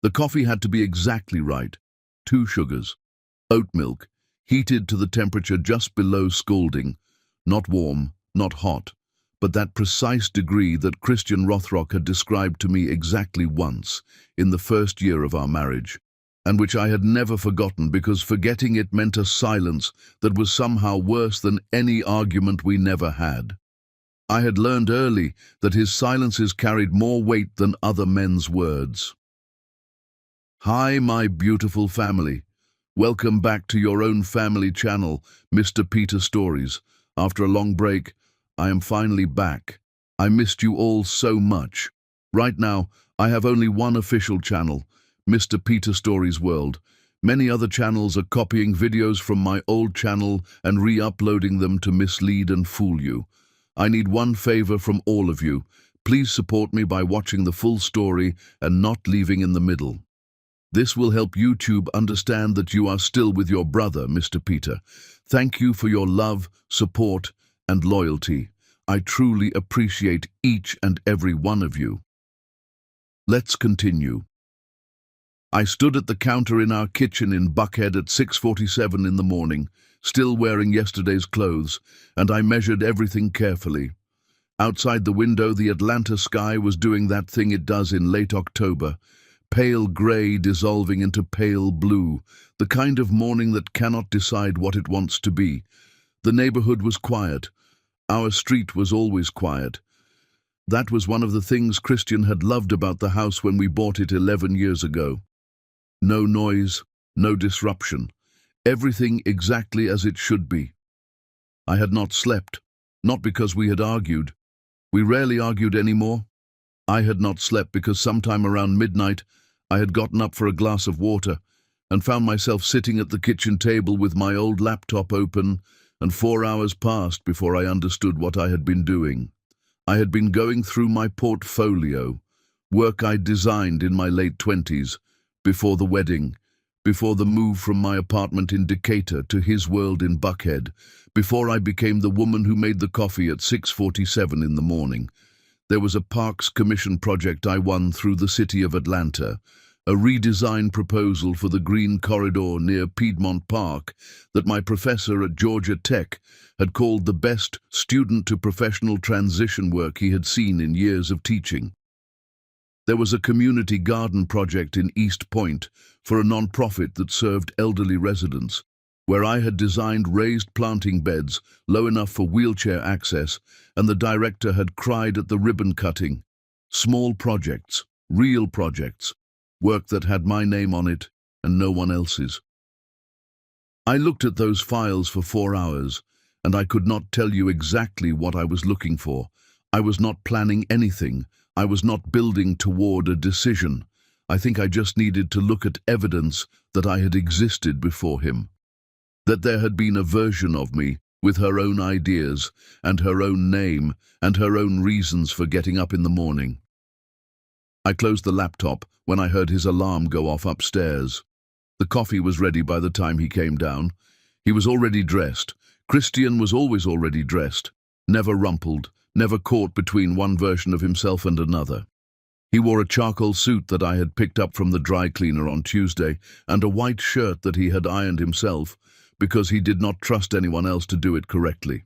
The coffee had to be exactly right. 2 sugars. Oat milk, heated to the temperature just below scalding. Not warm, not hot, but that precise degree that Richerℹ had described to me exactly once, in the first year of our marriage, and which I had never forgotten because forgetting it meant a silence that was somehow worse than any argument we never had. I had learned early that his silences carried more weight than other men's words. Hi, my beautiful family. Welcome back to your own family channel, Mr. Peter Stories. After a long break, I am finally back. I missed you all so much. Right now, I have only one official channel, Mr. Peter Stories World. Many other channels are copying videos from my old channel and re-uploading them to mislead and fool you. I need one favor from all of you. Please support me by watching the full story and not leaving in the middle. This will help YouTube understand that you are still with your brother, Mr. Peter. Thank you for your love, support, and loyalty. I truly appreciate each and every one of you. Let's continue. I stood at the counter in our kitchen in Buckhead at 6:47 in the morning, still wearing yesterday's clothes, and I measured everything carefully. Outside the window, the Atlanta sky was doing that thing it does in late October, pale grey dissolving into pale blue, the kind of morning that cannot decide what it wants to be. The neighborhood was quiet. Our street was always quiet. That was one of the things Christian had loved about the house when we bought it 11 years ago. No noise, no disruption. Everything exactly as it should be. I had not slept, not because we had argued. We rarely argued anymore. I had not slept because sometime around midnight I had gotten up for a glass of water and found myself sitting at the kitchen table with my old laptop open, and 4 hours passed before I understood what I had been doing. I had been going through my portfolio, work I'd designed in my late 20s, before the wedding, before the move from my apartment in Decatur to his world in Buckhead, before I became the woman who made the coffee at 6:47 in the morning. There was a Parks Commission project I won through the city of Atlanta, a redesign proposal for the green corridor near Piedmont Park that my professor at Georgia Tech had called the best student-to-professional transition work he had seen in years of teaching. There was a community garden project in East Point for a non-profit that served elderly residents, where I had designed raised planting beds low enough for wheelchair access, and the director had cried at the ribbon cutting. Small projects, real projects, work that had my name on it and no one else's. I looked at those files for 4 hours, and I could not tell you exactly what I was looking for. I was not planning anything. I was not building toward a decision. I think I just needed to look at evidence that I had existed before him, that there had been a version of me with her own ideas and her own name and her own reasons for getting up in the morning. I closed the laptop when I heard his alarm go off upstairs. The coffee was ready by the time he came down. He was already dressed. Christian was always already dressed, never rumpled, never caught between one version of himself and another. He wore a charcoal suit that I had picked up from the dry cleaner on Tuesday and a white shirt that he had ironed himself because he did not trust anyone else to do it correctly.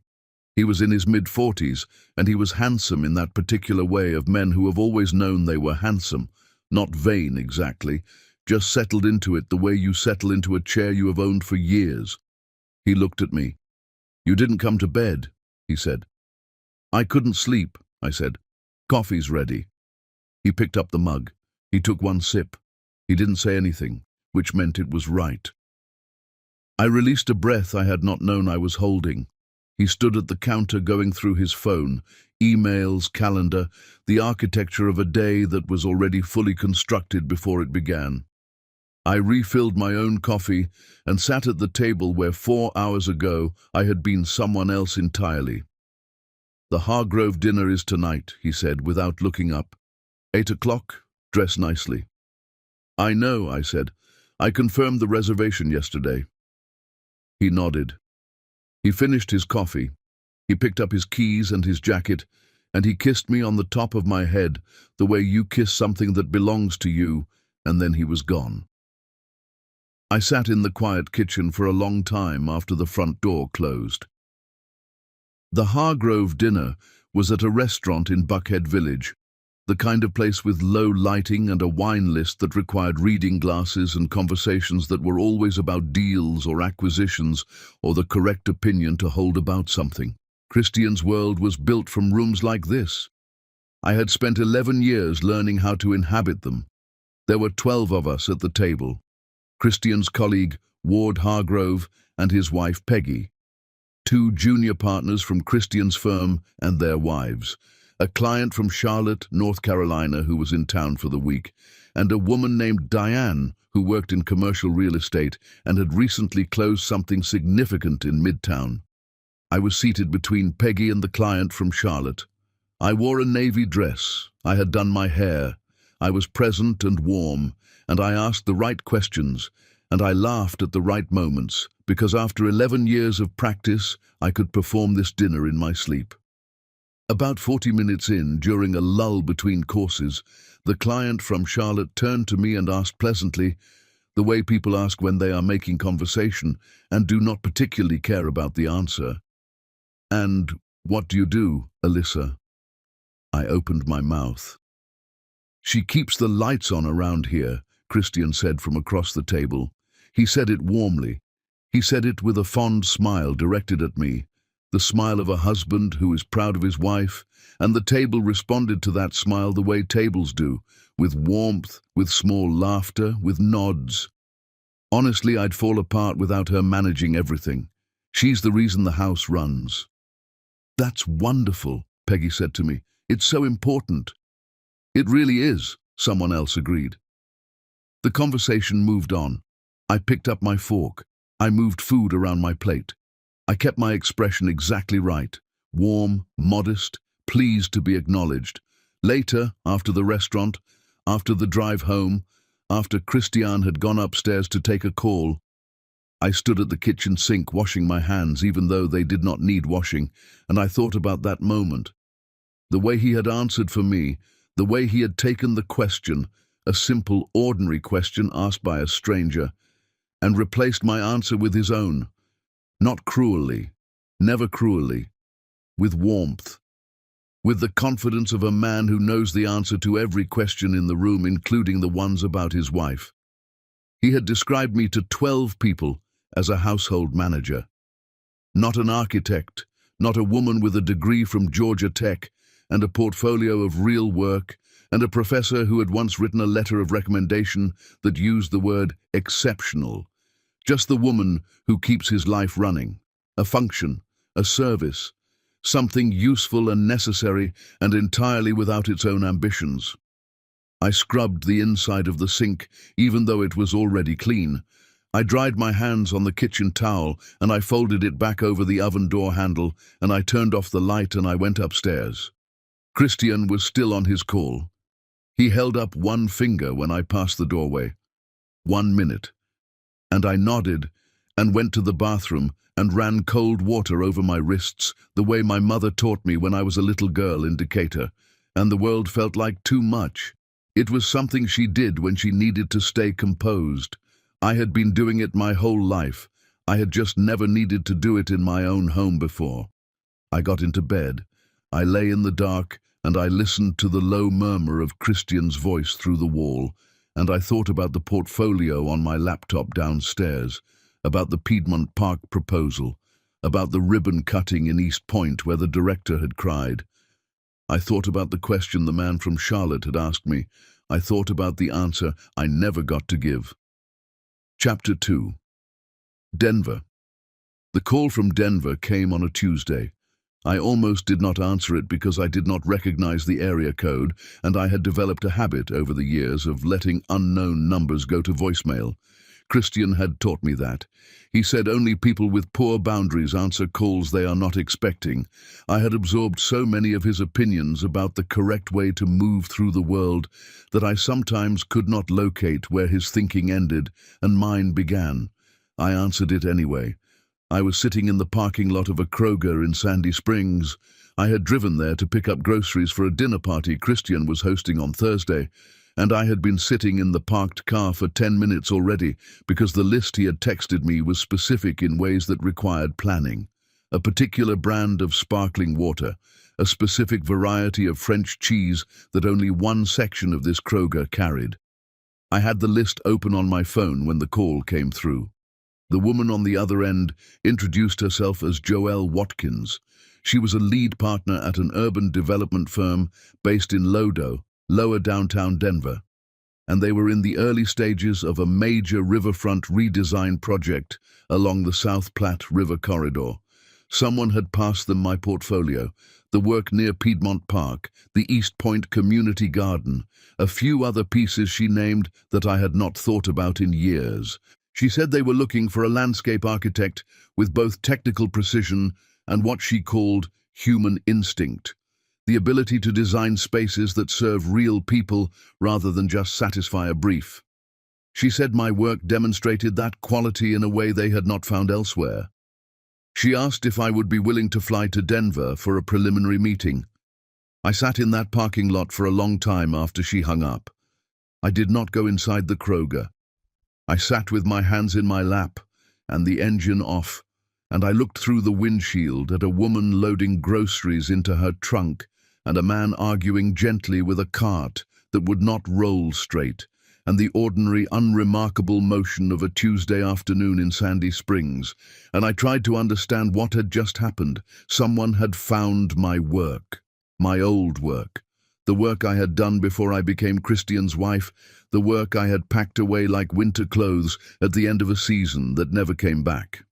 He was in his mid-40s, and he was handsome in that particular way of men who have always known they were handsome, not vain exactly, just settled into it the way you settle into a chair you have owned for years. He looked at me. "You didn't come to bed," he said. "I couldn't sleep," I said. "Coffee's ready." He picked up the mug. He took one sip. He didn't say anything, which meant it was right. I released a breath I had not known I was holding. He stood at the counter going through his phone, emails, calendar, the architecture of a day that was already fully constructed before it began. I refilled my own coffee and sat at the table where 4 hours ago I had been someone else entirely. "The Hargrove dinner is tonight," he said without looking up. 8 o'clock, dress nicely." "I know," I said. "I confirmed the reservation yesterday." He nodded. He finished his coffee. He picked up his keys and his jacket, and he kissed me on the top of my head, the way you kiss something that belongs to you, and then he was gone. I sat in the quiet kitchen for a long time after the front door closed. The Hargrove dinner was at a restaurant in Buckhead Village, the kind of place with low lighting and a wine list that required reading glasses and conversations that were always about deals or acquisitions or the correct opinion to hold about something. Christian's world was built from rooms like this. I had spent 11 years learning how to inhabit them. There were 12 of us at the table. Christian's colleague, Ward Hargrove, and his wife, Peggy. 2 junior partners from Christian's firm and their wives. A client from Charlotte, North Carolina, who was in town for the week, and a woman named Diane, who worked in commercial real estate and had recently closed something significant in Midtown. I was seated between Peggy and the client from Charlotte. I wore a navy dress. I had done my hair. I was present and warm, and I asked the right questions, and I laughed at the right moments, because after 11 years of practice, I could perform this dinner in my sleep. About 40 minutes in, during a lull between courses, the client from Charlotte turned to me and asked pleasantly, the way people ask when they are making conversation and do not particularly care about the answer, "And what do you do, Alyssa?" I opened my mouth. "She keeps the lights on around here," Christian said from across the table. He said it warmly. He said it with a fond smile directed at me, the smile of a husband who is proud of his wife, and the table responded to that smile the way tables do, with warmth, with small laughter, with nods. Honestly, I'd fall apart without her managing everything. She's the reason the house runs. "That's wonderful," Peggy said to me. "It's so important." "It really is," someone else agreed. The conversation moved on. I picked up my fork. I moved food around my plate. I kept my expression exactly right. Warm, modest, pleased to be acknowledged. Later, after the restaurant, after the drive home, after Christian had gone upstairs to take a call, I stood at the kitchen sink washing my hands even though they did not need washing, and I thought about that moment. The way he had answered for me, the way he had taken the question, a simple, ordinary question asked by a stranger, and replaced my answer with his own. Not cruelly, never cruelly, with warmth, with the confidence of a man who knows the answer to every question in the room, including the ones about his wife. He had described me to 12 people as a household manager. Not an architect, not a woman with a degree from Georgia Tech and a portfolio of real work, and a professor who had once written a letter of recommendation that used the word exceptional. Just the woman who keeps his life running, a function, a service, something useful and necessary and entirely without its own ambitions. I scrubbed the inside of the sink, even though it was already clean. I dried my hands on the kitchen towel and I folded it back over the oven door handle and I turned off the light and I went upstairs. Christian was still on his call. He held up one finger when I passed the doorway. 1 minute. And I nodded and went to the bathroom and ran cold water over my wrists the way my mother taught me when I was a little girl in Decatur, and the world felt like too much. It was something she did when she needed to stay composed. I had been doing it my whole life. I had just never needed to do it in my own home before. I got into bed. I lay in the dark and I listened to the low murmur of Christian's voice through the wall, and I thought about the portfolio on my laptop downstairs, about the Piedmont Park proposal, about the ribbon cutting in East Point where the director had cried. I thought about the question the man from Charlotte had asked me. I thought about the answer I never got to give. Chapter 2. Denver. The call from Denver came on a Tuesday. I almost did not answer it because I did not recognize the area code, and I had developed a habit over the years of letting unknown numbers go to voicemail. Christian had taught me that. He said only people with poor boundaries answer calls they are not expecting. I had absorbed so many of his opinions about the correct way to move through the world that I sometimes could not locate where his thinking ended and mine began. I answered it anyway. I was sitting in the parking lot of a Kroger in Sandy Springs. I had driven there to pick up groceries for a dinner party Christian was hosting on Thursday, and I had been sitting in the parked car for 10 minutes already because the list he had texted me was specific in ways that required planning. A particular brand of sparkling water, a specific variety of French cheese that only one section of this Kroger carried. I had the list open on my phone when the call came through. The woman on the other end introduced herself as Joelle Watkins. She was a lead partner at an urban development firm based in Lodo, lower downtown Denver, and they were in the early stages of a major riverfront redesign project along the South Platte River corridor. Someone had passed them my portfolio, the work near Piedmont Park, the East Point Community Garden, a few other pieces she named that I had not thought about in years. She said they were looking for a landscape architect with both technical precision and what she called human instinct, the ability to design spaces that serve real people rather than just satisfy a brief. She said my work demonstrated that quality in a way they had not found elsewhere. She asked if I would be willing to fly to Denver for a preliminary meeting. I sat in that parking lot for a long time after she hung up. I did not go inside the Kroger. I sat with my hands in my lap and the engine off, and I looked through the windshield at a woman loading groceries into her trunk and a man arguing gently with a cart that would not roll straight, and the ordinary, unremarkable motion of a Tuesday afternoon in Sandy Springs, and I tried to understand what had just happened. Someone had found my work, my old work, the work I had done before I became Christian's wife, the work I had packed away like winter clothes at the end of a season that never came back.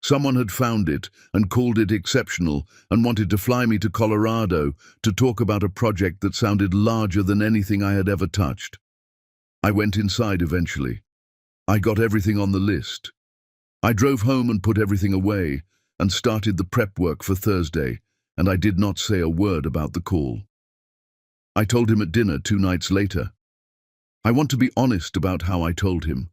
Someone had found it and called it exceptional and wanted to fly me to Colorado to talk about a project that sounded larger than anything I had ever touched. I went inside eventually. I got everything on the list. I drove home and put everything away and started the prep work for Thursday, and I did not say a word about the call. I told him at dinner 2 nights later. I want to be honest about how I told him.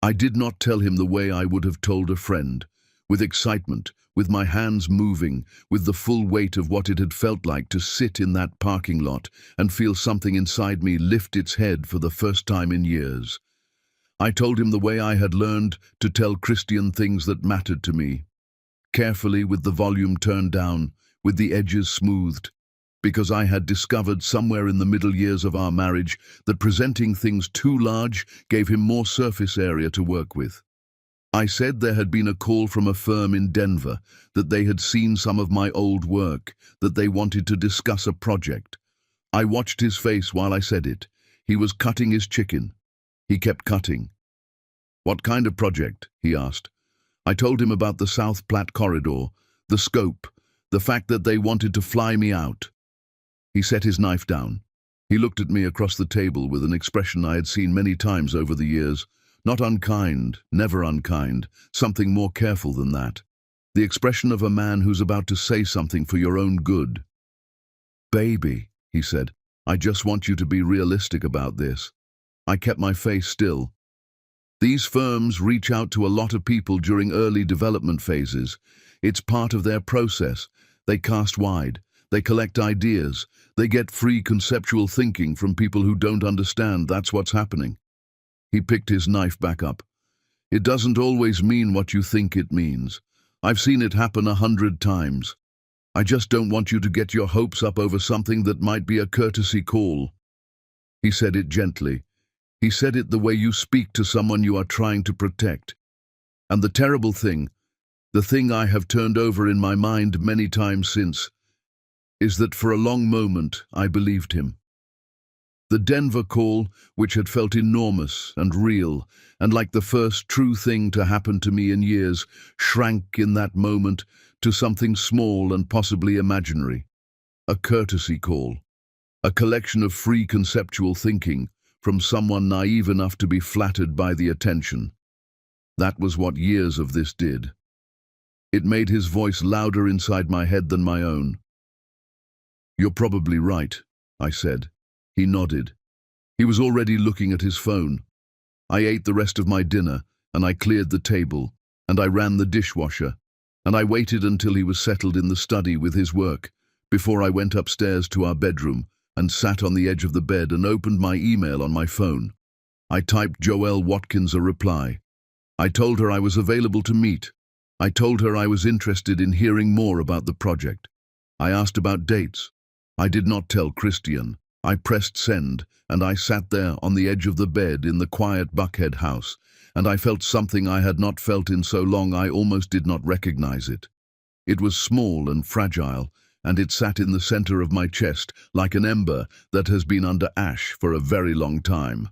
I did not tell him the way I would have told a friend, with excitement, with my hands moving, with the full weight of what it had felt like to sit in that parking lot and feel something inside me lift its head for the first time in years. I told him the way I had learned to tell Christian things that mattered to me, carefully with the volume turned down, with the edges smoothed, because I had discovered somewhere in the middle years of our marriage that presenting things too large gave him more surface area to work with. I said there had been a call from a firm in Denver, that they had seen some of my old work, that they wanted to discuss a project. I watched his face while I said it. He was cutting his chicken. He kept cutting. "What kind of project?" he asked. I told him about the South Platte corridor, the scope, the fact that they wanted to fly me out. He set his knife down. He looked at me across the table with an expression I had seen many times over the years. Not unkind, never unkind, something more careful than that. The expression of a man who's about to say something for your own good. "Baby," he said, "I just want you to be realistic about this." I kept my face still. These firms reach out to a lot of people during early development phases. It's part of their process. They cast wide. They collect ideas. They get free conceptual thinking from people who don't understand that's what's happening. He picked his knife back up. "It doesn't always mean what you think it means. I've seen it happen 100 times. I just don't want you to get your hopes up over something that might be a courtesy call." He said it gently. He said it the way you speak to someone you are trying to protect. And the terrible thing, the thing I have turned over in my mind many times since, is that for a long moment I believed him. The Denver call, which had felt enormous and real, and like the first true thing to happen to me in years, shrank in that moment to something small and possibly imaginary. A courtesy call. A collection of free conceptual thinking from someone naive enough to be flattered by the attention. That was what years of this did. It made his voice louder inside my head than my own. "You're probably right," I said. He nodded. He was already looking at his phone. I ate the rest of my dinner, and I cleared the table, and I ran the dishwasher, and I waited until he was settled in the study with his work, before I went upstairs to our bedroom and sat on the edge of the bed and opened my email on my phone. I typed Joelle Watkins a reply. I told her I was available to meet. I told her I was interested in hearing more about the project. I asked about dates. I did not tell Christian. I pressed send, and I sat there on the edge of the bed in the quiet Buckhead house, and I felt something I had not felt in so long I almost did not recognize it. It was small and fragile, and it sat in the center of my chest like an ember that has been under ash for a very long time.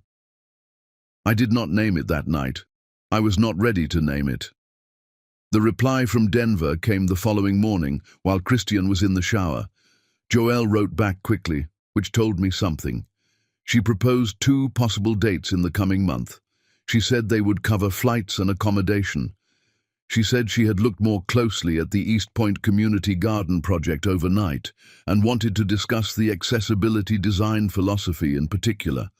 I did not name it that night. I was not ready to name it. The reply from Denver came the following morning while Christian was in the shower. Joelle wrote back quickly, which told me something. She proposed 2 possible dates in the coming month. She said they would cover flights and accommodation. She said she had looked more closely at the East Point Community Garden project overnight and wanted to discuss the accessibility design philosophy in particular,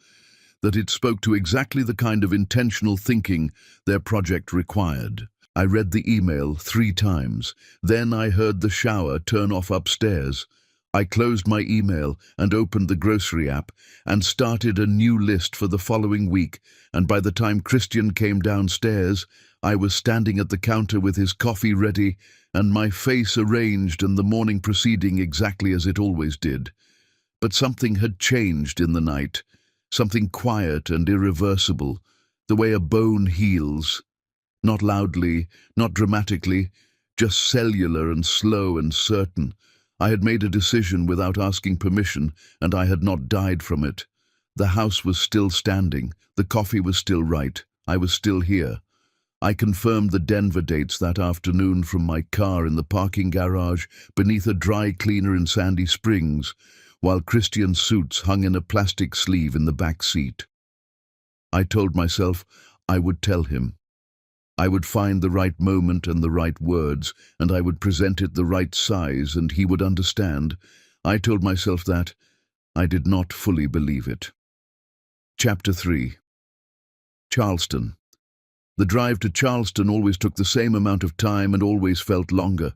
that it spoke to exactly the kind of intentional thinking their project required. I read the email 3 times. Then I heard the shower turn off upstairs. I closed my email and opened the grocery app and started a new list for the following week, and by the time Christian came downstairs, I was standing at the counter with his coffee ready and my face arranged and the morning proceeding exactly as it always did. But something had changed in the night, something quiet and irreversible, the way a bone heals. Not loudly, not dramatically, just cellular and slow and certain. I had made a decision without asking permission, and I had not died from it. The house was still standing, the coffee was still right, I was still here. I confirmed the Denver dates that afternoon from my car in the parking garage beneath a dry cleaner in Sandy Springs, while Christian's suits hung in a plastic sleeve in the back seat. I told myself I would tell him. I would find the right moment and the right words, and I would present it the right size, and he would understand. I told myself that. I did not fully believe it. Chapter 3. Charleston. The drive to Charleston always took the same amount of time and always felt longer.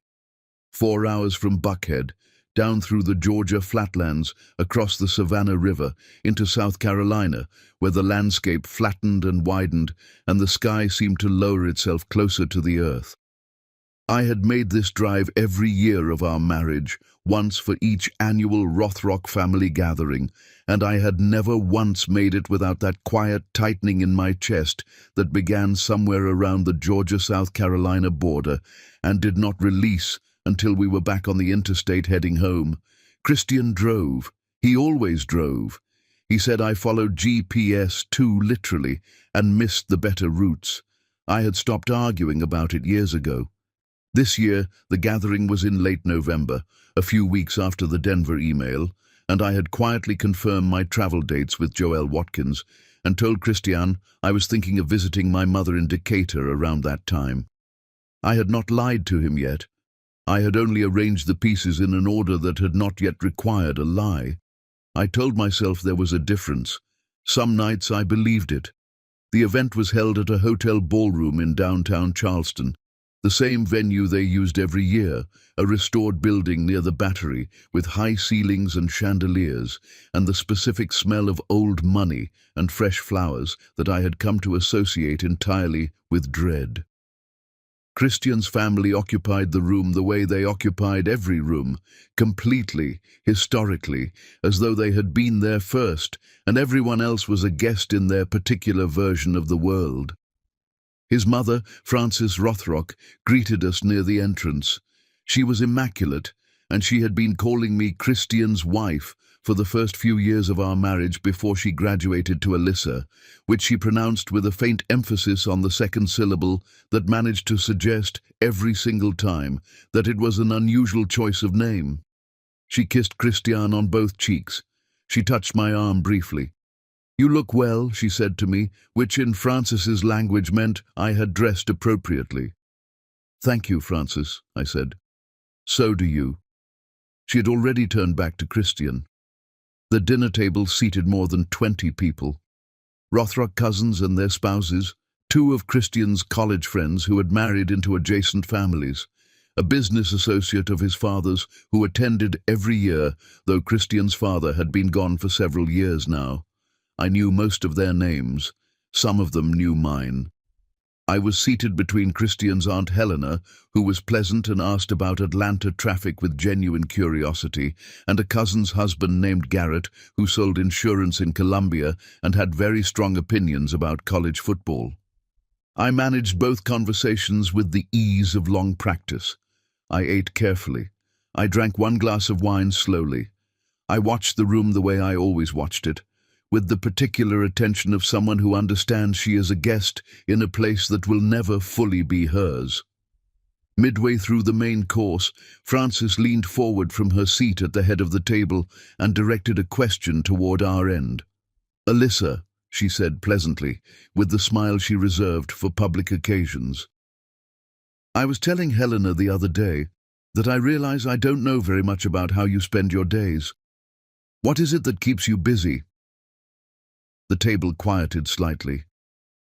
4 hours from Buckhead, down through the Georgia flatlands, across the Savannah River, into South Carolina, where the landscape flattened and widened, and the sky seemed to lower itself closer to the earth. I had made this drive every year of our marriage, once for each annual Rothrock family gathering, and I had never once made it without that quiet tightening in my chest that began somewhere around the Georgia-South Carolina border and did not release until we were back on the interstate heading home. Christian drove. He always drove. He said I followed GPS too literally and missed the better routes. I had stopped arguing about it years ago. This year, the gathering was in late November, a few weeks after the Denver email, and I had quietly confirmed my travel dates with Joelle Watkins and told Christian I was thinking of visiting my mother in Decatur around that time. I had not lied to him yet. I had only arranged the pieces in an order that had not yet required a lie. I told myself there was a difference. Some nights I believed it. The event was held at a hotel ballroom in downtown Charleston, the same venue they used every year, a restored building near the Battery with high ceilings and chandeliers, and the specific smell of old money and fresh flowers that I had come to associate entirely with dread. Christian's family occupied the room the way they occupied every room, completely, historically, as though they had been there first, and everyone else was a guest in their particular version of the world. His mother, Frances Rothrock, greeted us near the entrance. She was immaculate, and she had been calling me Christian's wife for the first few years of our marriage before she graduated to Alyssa, which she pronounced with a faint emphasis on the second syllable that managed to suggest every single time that it was an unusual choice of name. She kissed Christian on both cheeks. She touched my arm briefly. "You look well," she said to me, which in Frances's language meant I had dressed appropriately. "Thank you, Frances," I said. "So do you." She had already turned back to Christian. The dinner table seated more than 20 people. Rothrock cousins and their spouses, 2 of Christian's college friends who had married into adjacent families, a business associate of his father's who attended every year, though Christian's father had been gone for several years now. I knew most of their names. Some of them knew mine. I was seated between Christian's Aunt Helena, who was pleasant and asked about Atlanta traffic with genuine curiosity, and a cousin's husband named Garrett, who sold insurance in Columbia and had very strong opinions about college football. I managed both conversations with the ease of long practice. I ate carefully. I drank one glass of wine slowly. I watched the room the way I always watched it, with the particular attention of someone who understands she is a guest in a place that will never fully be hers. Midway through the main course, Frances leaned forward from her seat at the head of the table and directed a question toward our end. "Alyssa," she said pleasantly, with the smile she reserved for public occasions. "I was telling Helena the other day that I realize I don't know very much about how you spend your days. What is it that keeps you busy?" The table quieted slightly.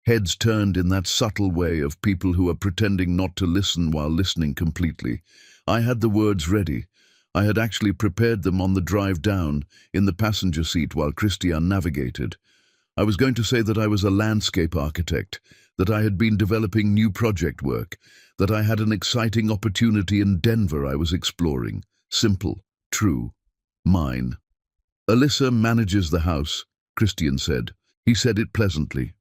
Heads turned in that subtle way of people who are pretending not to listen while listening completely. I had the words ready. I had actually prepared them on the drive down, in the passenger seat while Christian navigated. I was going to say that I was a landscape architect, that I had been developing new project work, that I had an exciting opportunity in Denver I was exploring. Simple, true, mine. "Alyssa manages the house," Christian said. He said it pleasantly.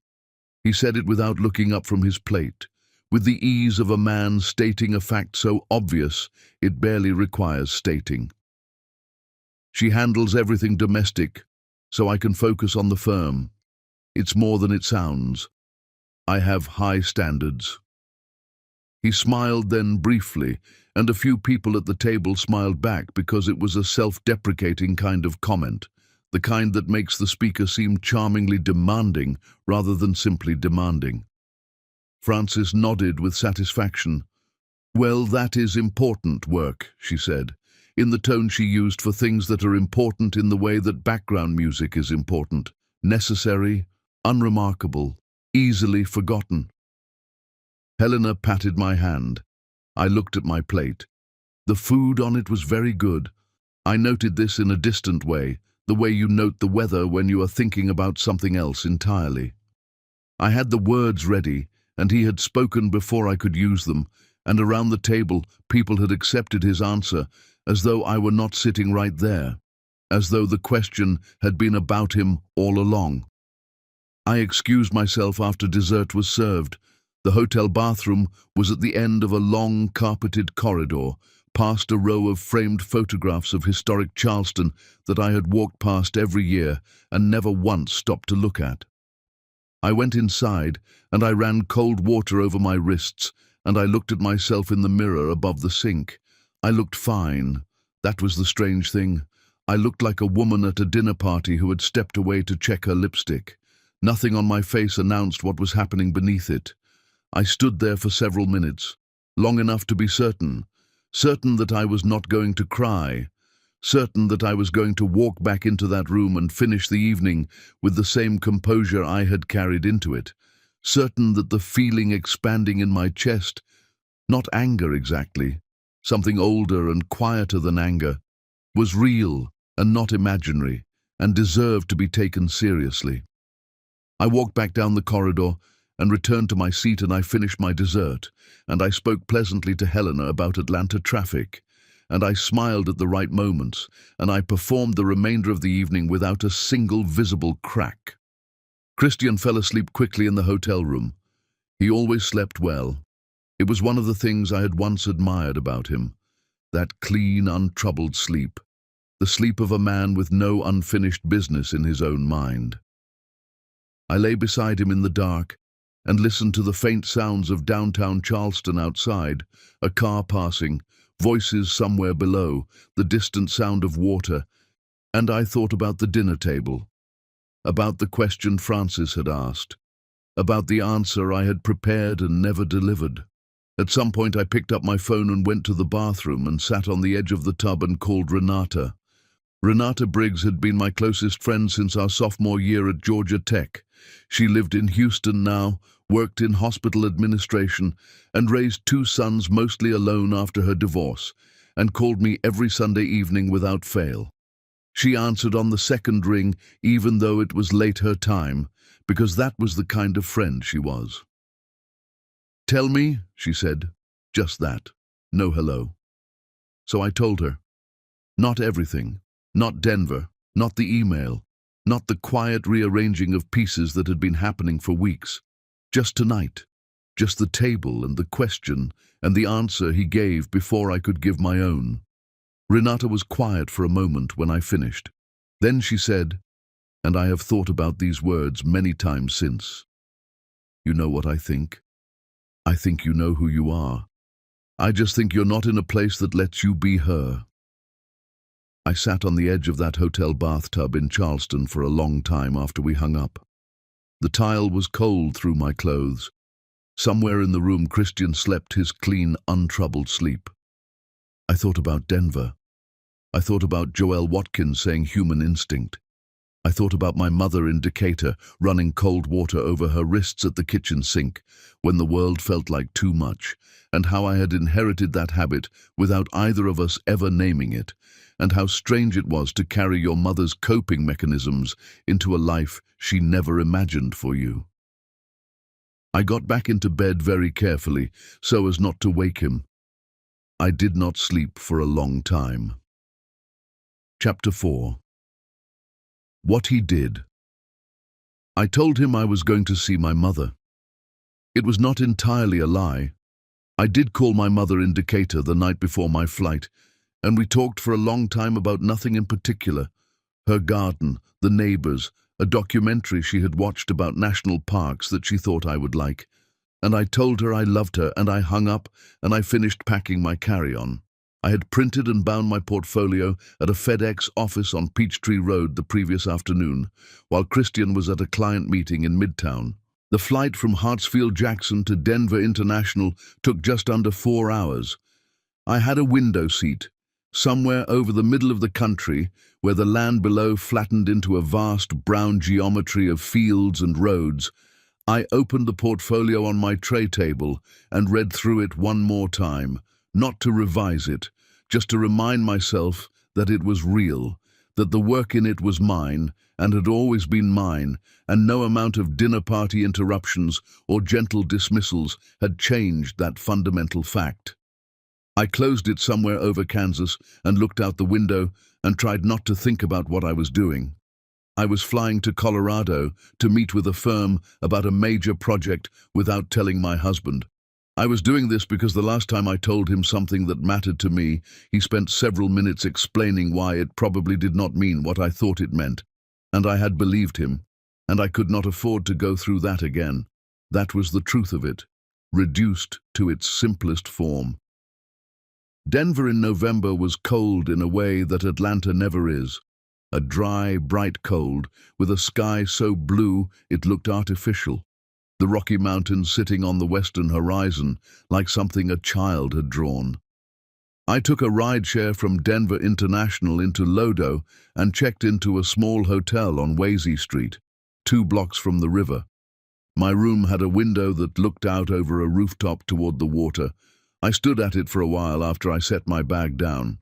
He said it without looking up from his plate, with the ease of a man stating a fact so obvious it barely requires stating. "She handles everything domestic, so I can focus on the firm. It's more than it sounds. I have high standards." He smiled then briefly, and a few people at the table smiled back because it was a self-deprecating kind of comment, the kind that makes the speaker seem charmingly demanding rather than simply demanding. Frances nodded with satisfaction. "Well, that is important work," she said, in the tone she used for things that are important in the way that background music is important, necessary, unremarkable, easily forgotten. Helena patted my hand. I looked at my plate. The food on it was very good. I noted this in a distant way, the way you note the weather when you are thinking about something else entirely. I had the words ready, and he had spoken before I could use them, and around the table people had accepted his answer, as though I were not sitting right there, as though the question had been about him all along. I excused myself after dessert was served. The hotel bathroom was at the end of a long carpeted corridor, past a row of framed photographs of historic Charleston that I had walked past every year and never once stopped to look at. I went inside, and I ran cold water over my wrists, and I looked at myself in the mirror above the sink. I looked fine. That was the strange thing. I looked like a woman at a dinner party who had stepped away to check her lipstick. Nothing on my face announced what was happening beneath it. I stood there for several minutes, long enough to be certain that I was not going to cry, certain that I was going to walk back into that room and finish the evening with the same composure I had carried into it, certain that the feeling expanding in my chest, not anger exactly, something older and quieter than anger, was real and not imaginary, and deserved to be taken seriously. I walked back down the corridor and returned to my seat, and I finished my dessert, and I spoke pleasantly to Helena about Atlanta traffic, and I smiled at the right moments, and I performed the remainder of the evening without a single visible crack. Christian fell asleep quickly in the hotel room. He always slept well. It was one of the things I had once admired about him, that clean, untroubled sleep, the sleep of a man with no unfinished business in his own mind. I lay beside him in the dark and listened to the faint sounds of downtown Charleston outside, a car passing, voices somewhere below, the distant sound of water, and I thought about the dinner table, about the question Frances had asked, about the answer I had prepared and never delivered. At some point I picked up my phone and went to the bathroom and sat on the edge of the tub and called Renata. Renata Briggs had been my closest friend since our sophomore year at Georgia Tech. She lived in Houston now, worked in hospital administration, and raised two sons mostly alone after her divorce, and called me every Sunday evening without fail. She answered on the second ring, even though it was late her time, because that was the kind of friend she was. "Tell me," she said, just that, no hello. So I told her. Not everything, not Denver, not the email, not the quiet rearranging of pieces that had been happening for weeks. Just tonight, just the table and the question and the answer he gave before I could give my own. Renata was quiet for a moment when I finished. Then she said, and I have thought about these words many times since, "You know what I think? I think you know who you are. I just think you're not in a place that lets you be her." I sat on the edge of that hotel bathtub in Charleston for a long time after we hung up. The tile was cold through my clothes. Somewhere in the room Christian slept his clean, untroubled sleep. I thought about Denver. I thought about Joelle Watkins saying human instinct. I thought about my mother in Decatur running cold water over her wrists at the kitchen sink when the world felt like too much, and how I had inherited that habit without either of us ever naming it, and how strange it was to carry your mother's coping mechanisms into a life she never imagined for you. I got back into bed very carefully so as not to wake him. I did not sleep for a long time. Chapter 4. What he did. I told him I was going to see my mother. It was not entirely a lie. I did call my mother in Decatur the night before my flight, and we talked for a long time about nothing in particular. Her garden, the neighbors, a documentary she had watched about national parks that she thought I would like. And I told her I loved her, and I hung up, and I finished packing my carry-on. I had printed and bound my portfolio at a FedEx office on Peachtree Road the previous afternoon, while Christian was at a client meeting in Midtown. The flight from Hartsfield-Jackson to Denver International took just under 4 hours. I had a window seat, somewhere over the middle of the country, where the land below flattened into a vast brown geometry of fields and roads. I opened the portfolio on my tray table and read through it one more time, not to revise it, just to remind myself that it was real, that the work in it was mine and had always been mine, and no amount of dinner party interruptions or gentle dismissals had changed that fundamental fact. I closed it somewhere over Kansas and looked out the window and tried not to think about what I was doing. I was flying to Colorado to meet with a firm about a major project without telling my husband. I was doing this because the last time I told him something that mattered to me, he spent several minutes explaining why it probably did not mean what I thought it meant, and I had believed him, and I could not afford to go through that again. That was the truth of it, reduced to its simplest form. Denver in November was cold in a way that Atlanta never is. A dry, bright cold, with a sky so blue it looked artificial. The Rocky Mountains sitting on the western horizon like something a child had drawn. I took a rideshare from Denver International into Lodo and checked into a small hotel on Wasey Street, 2 blocks from the river. My room had a window that looked out over a rooftop toward the water. I stood at it for a while after I set my bag down.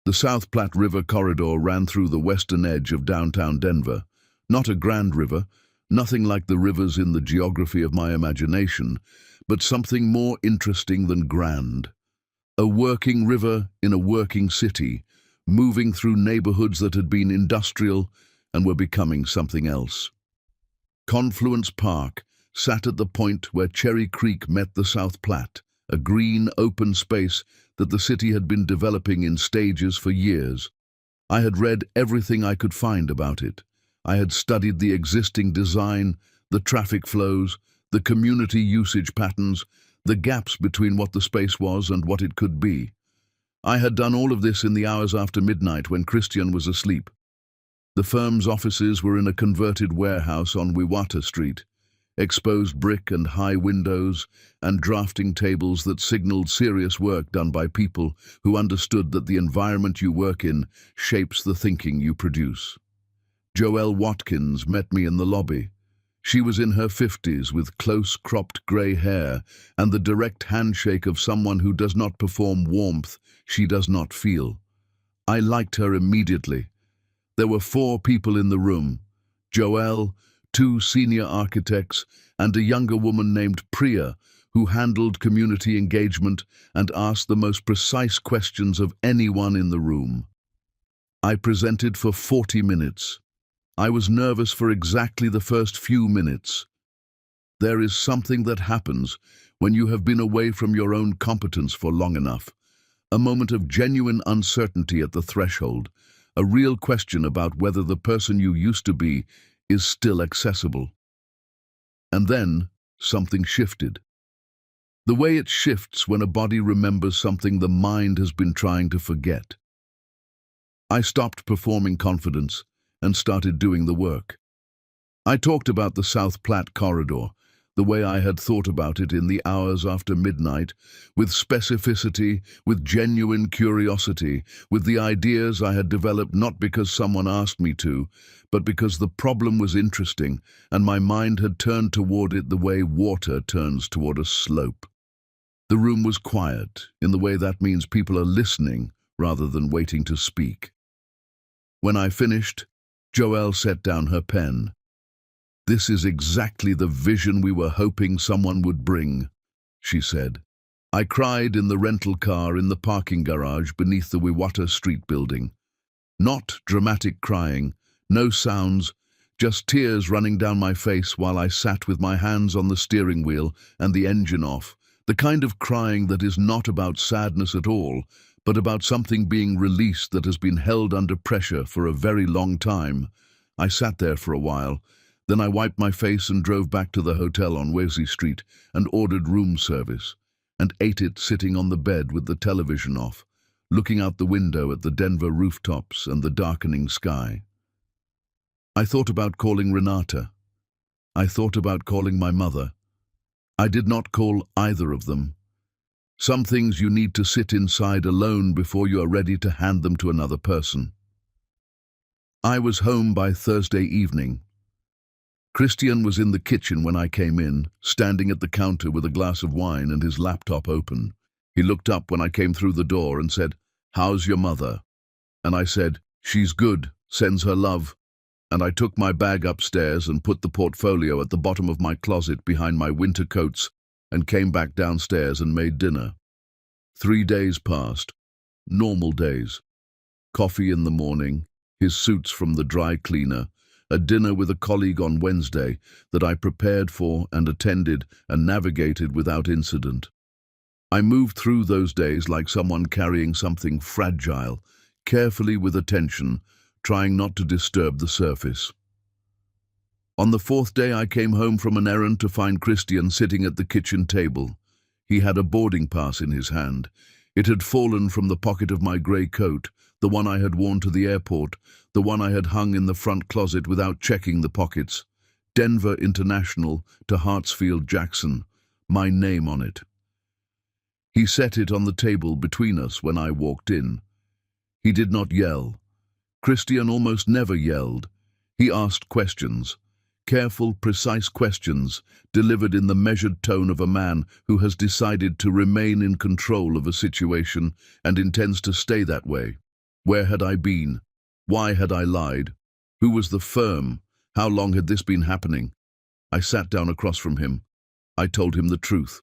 The South Platte River corridor ran through the western edge of downtown Denver. Not a grand river, nothing like the rivers in the geography of my imagination, but something more interesting than grand. A working river in a working city, moving through neighborhoods that had been industrial and were becoming something else. Confluence Park sat at the point where Cherry Creek met the South Platte, a green, open space that the city had been developing in stages for years. I had read everything I could find about it. I had studied the existing design, the traffic flows, the community usage patterns, the gaps between what the space was and what it could be. I had done all of this in the hours after midnight when Christian was asleep. The firm's offices were in a converted warehouse on Wiwata Street, exposed brick and high windows and drafting tables that signaled serious work done by people who understood that the environment you work in shapes the thinking you produce. Joelle Watkins met me in the lobby. She was in her 50s with close-cropped grey hair and the direct handshake of someone who does not perform warmth she does not feel. I liked her immediately. There were 4 people in the room: Joelle, 2 senior architects, and a younger woman named Priya, who handled community engagement and asked the most precise questions of anyone in the room. I presented for 40 minutes. I was nervous for exactly the first few minutes. There is something that happens when you have been away from your own competence for long enough. A moment of genuine uncertainty at the threshold, a real question about whether the person you used to be is still accessible. And then something shifted. The way it shifts when a body remembers something the mind has been trying to forget. I stopped performing confidence and started doing the work. I talked about the South Platte corridor, the way I had thought about it in the hours after midnight, with specificity, with genuine curiosity, with the ideas I had developed not because someone asked me to, but because the problem was interesting and my mind had turned toward it the way water turns toward a slope. The room was quiet, in the way that means people are listening rather than waiting to speak. When I finished, Joelle set down her pen. "This is exactly the vision we were hoping someone would bring," she said. I cried in the rental car in the parking garage beneath the Wiwata Street building. Not dramatic crying, no sounds, just tears running down my face while I sat with my hands on the steering wheel and the engine off, the kind of crying that is not about sadness at all, but about something being released that has been held under pressure for a very long time. I sat there for a while. Then I wiped my face and drove back to the hotel on Wesley Street and ordered room service, and ate it sitting on the bed with the television off, looking out the window at the Denver rooftops and the darkening sky. I thought about calling Renata. I thought about calling my mother. I did not call either of them. Some things you need to sit inside alone before you are ready to hand them to another person. I was home by Thursday evening. Christian was in the kitchen when I came in, standing at the counter with a glass of wine and his laptop open. He looked up when I came through the door and said, "How's your mother?" And I said, "She's good, sends her love." And I took my bag upstairs and put the portfolio at the bottom of my closet behind my winter coats and came back downstairs and made dinner. 3 days passed, normal days. Coffee in the morning, his suits from the dry cleaner, a dinner with a colleague on Wednesday that I prepared for and attended and navigated without incident. I moved through those days like someone carrying something fragile, carefully with attention, trying not to disturb the surface. On the 4th day I came home from an errand to find Christian sitting at the kitchen table. He had a boarding pass in his hand. It had fallen from the pocket of my grey coat, the one I had worn to the airport, the one I had hung in the front closet without checking the pockets. Denver International to Hartsfield Jackson, my name on it. He set it on the table between us when I walked in. He did not yell. Christian almost never yelled. He asked questions. Careful, precise questions, delivered in the measured tone of a man who has decided to remain in control of a situation and intends to stay that way. Where had I been? Why had I lied? Who was the firm? How long had this been happening? I sat down across from him. I told him the truth.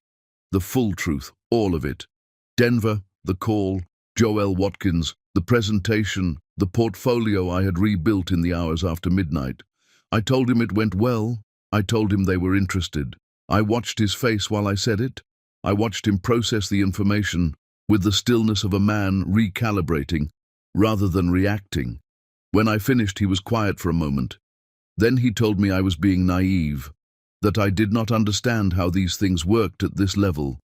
The full truth, all of it. Denver, the call, Joelle Watkins, the presentation, the portfolio I had rebuilt in the hours after midnight. I told him it went well. I told him they were interested. I watched his face while I said it. I watched him process the information with the stillness of a man recalibrating rather than reacting. When I finished, he was quiet for a moment. Then he told me I was being naive, that I did not understand how these things worked at this level,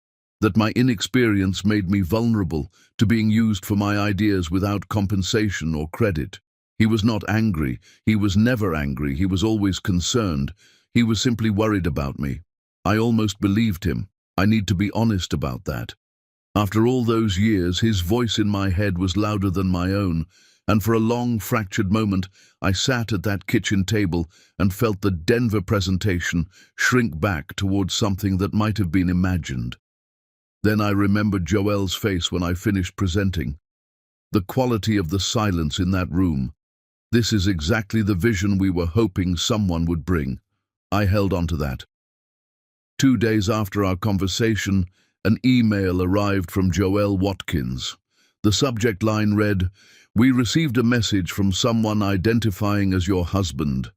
that my inexperience made me vulnerable to being used for my ideas without compensation or credit. He was not angry. He was never angry. He was always concerned. He was simply worried about me. I almost believed him. I need to be honest about that. After all those years, his voice in my head was louder than my own, and for a long, fractured moment, I sat at that kitchen table and felt the Denver presentation shrink back towards something that might have been imagined. Then I remembered Joelle's face when I finished presenting. The quality of the silence in that room. This is exactly the vision we were hoping someone would bring. I held on to that. 2 days after our conversation, an email arrived from Joelle Watkins. The subject line read, "We received a message from someone identifying as your husband.